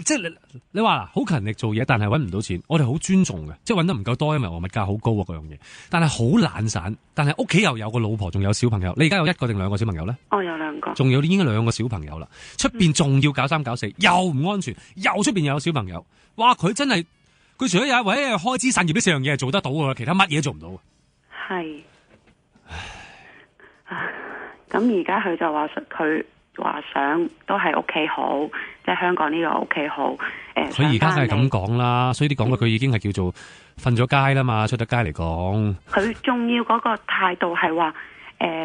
即係你話啦，好勤力做嘢，但係搵唔到錢，我哋好尊重嘅，即係搵得唔夠多，因為我物價好高啊嗰樣嘢。但係好懶散，但係屋企又有個老婆，仲有小朋友。你而家有1個定2個小朋友咧？我有2個，仲有已經2個小朋友啦。出邊仲要搞3搞4，又唔安全，又出邊又有小朋友。哇！佢真係，佢除咗有一位開枝散葉呢4樣嘢係做得到嘅，其他乜嘢做唔到。係。咁而家佢就話佢話想都係屋企好，即係香港呢個屋企好。佢而家梗係咁講啦，所以啲講嘅佢已經係叫做瞓咗街啦嘛，出得街嚟講。佢仲要嗰個態度係話，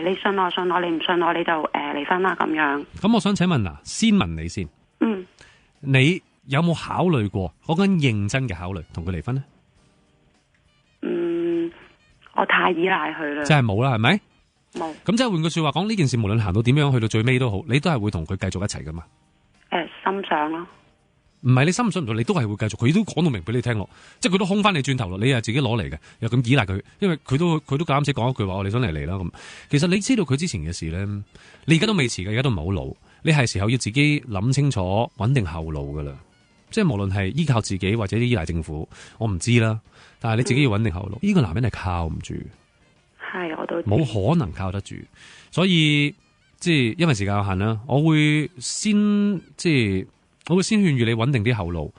你信我信我，你唔信我你就離婚啦咁樣。咁我想請問先問你先。你有冇考慮過？我講認真嘅考慮同佢離婚呢？我太依賴佢啦。即係冇啦，係咪？冇。咁即係換句說話講，呢件事無論行到點樣，去到最尾都好，你都係會同佢繼續一齊噶嘛？心想咯。唔係你心唔信唔到，你都係會繼續。佢都講到明俾你聽咯，即係佢都空翻你轉頭咯。你又自己攞嚟嘅，又咁依賴佢，因為佢都夠膽死講一句話，我哋想嚟啦咁。其實你知道佢之前嘅事咧，你而家都未遲嘅，而家都唔係好老。你係時候要自己諗清楚，穩定後路噶啦。即係無論係依靠自己或者依賴政府，我唔知啦。但係你自己要穩定後路。呢個男人係靠唔住，係我都冇可能靠得住。所以即係因為時間有限啦，我會先勸喻你穩定啲後路。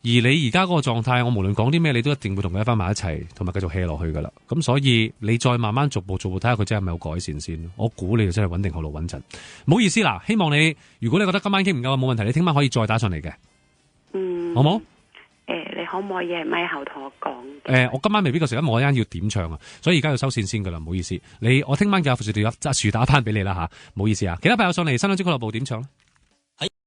而你而家嗰個狀態，我無論講啲咩，你都一定會同佢翻埋一齊，同埋繼續 hea 落去噶啦。咁所以你再慢慢逐步睇下佢真係咪有改善先。我估你就真係穩定後路穩陣。唔好意思啦，希望你如果你覺得今晚傾唔夠冇問題，你聽晚可以再打上嚟嘅。好冇？你可唔可以喺咪後同我講？我今晚未必夠時間，我一陣要點唱啊，所以而家要收線先噶啦，唔好意思。我聽晚嘅樹打翻俾你啦吓，唔好意思啊。其他朋友上嚟新娘子俱樂部點唱咧？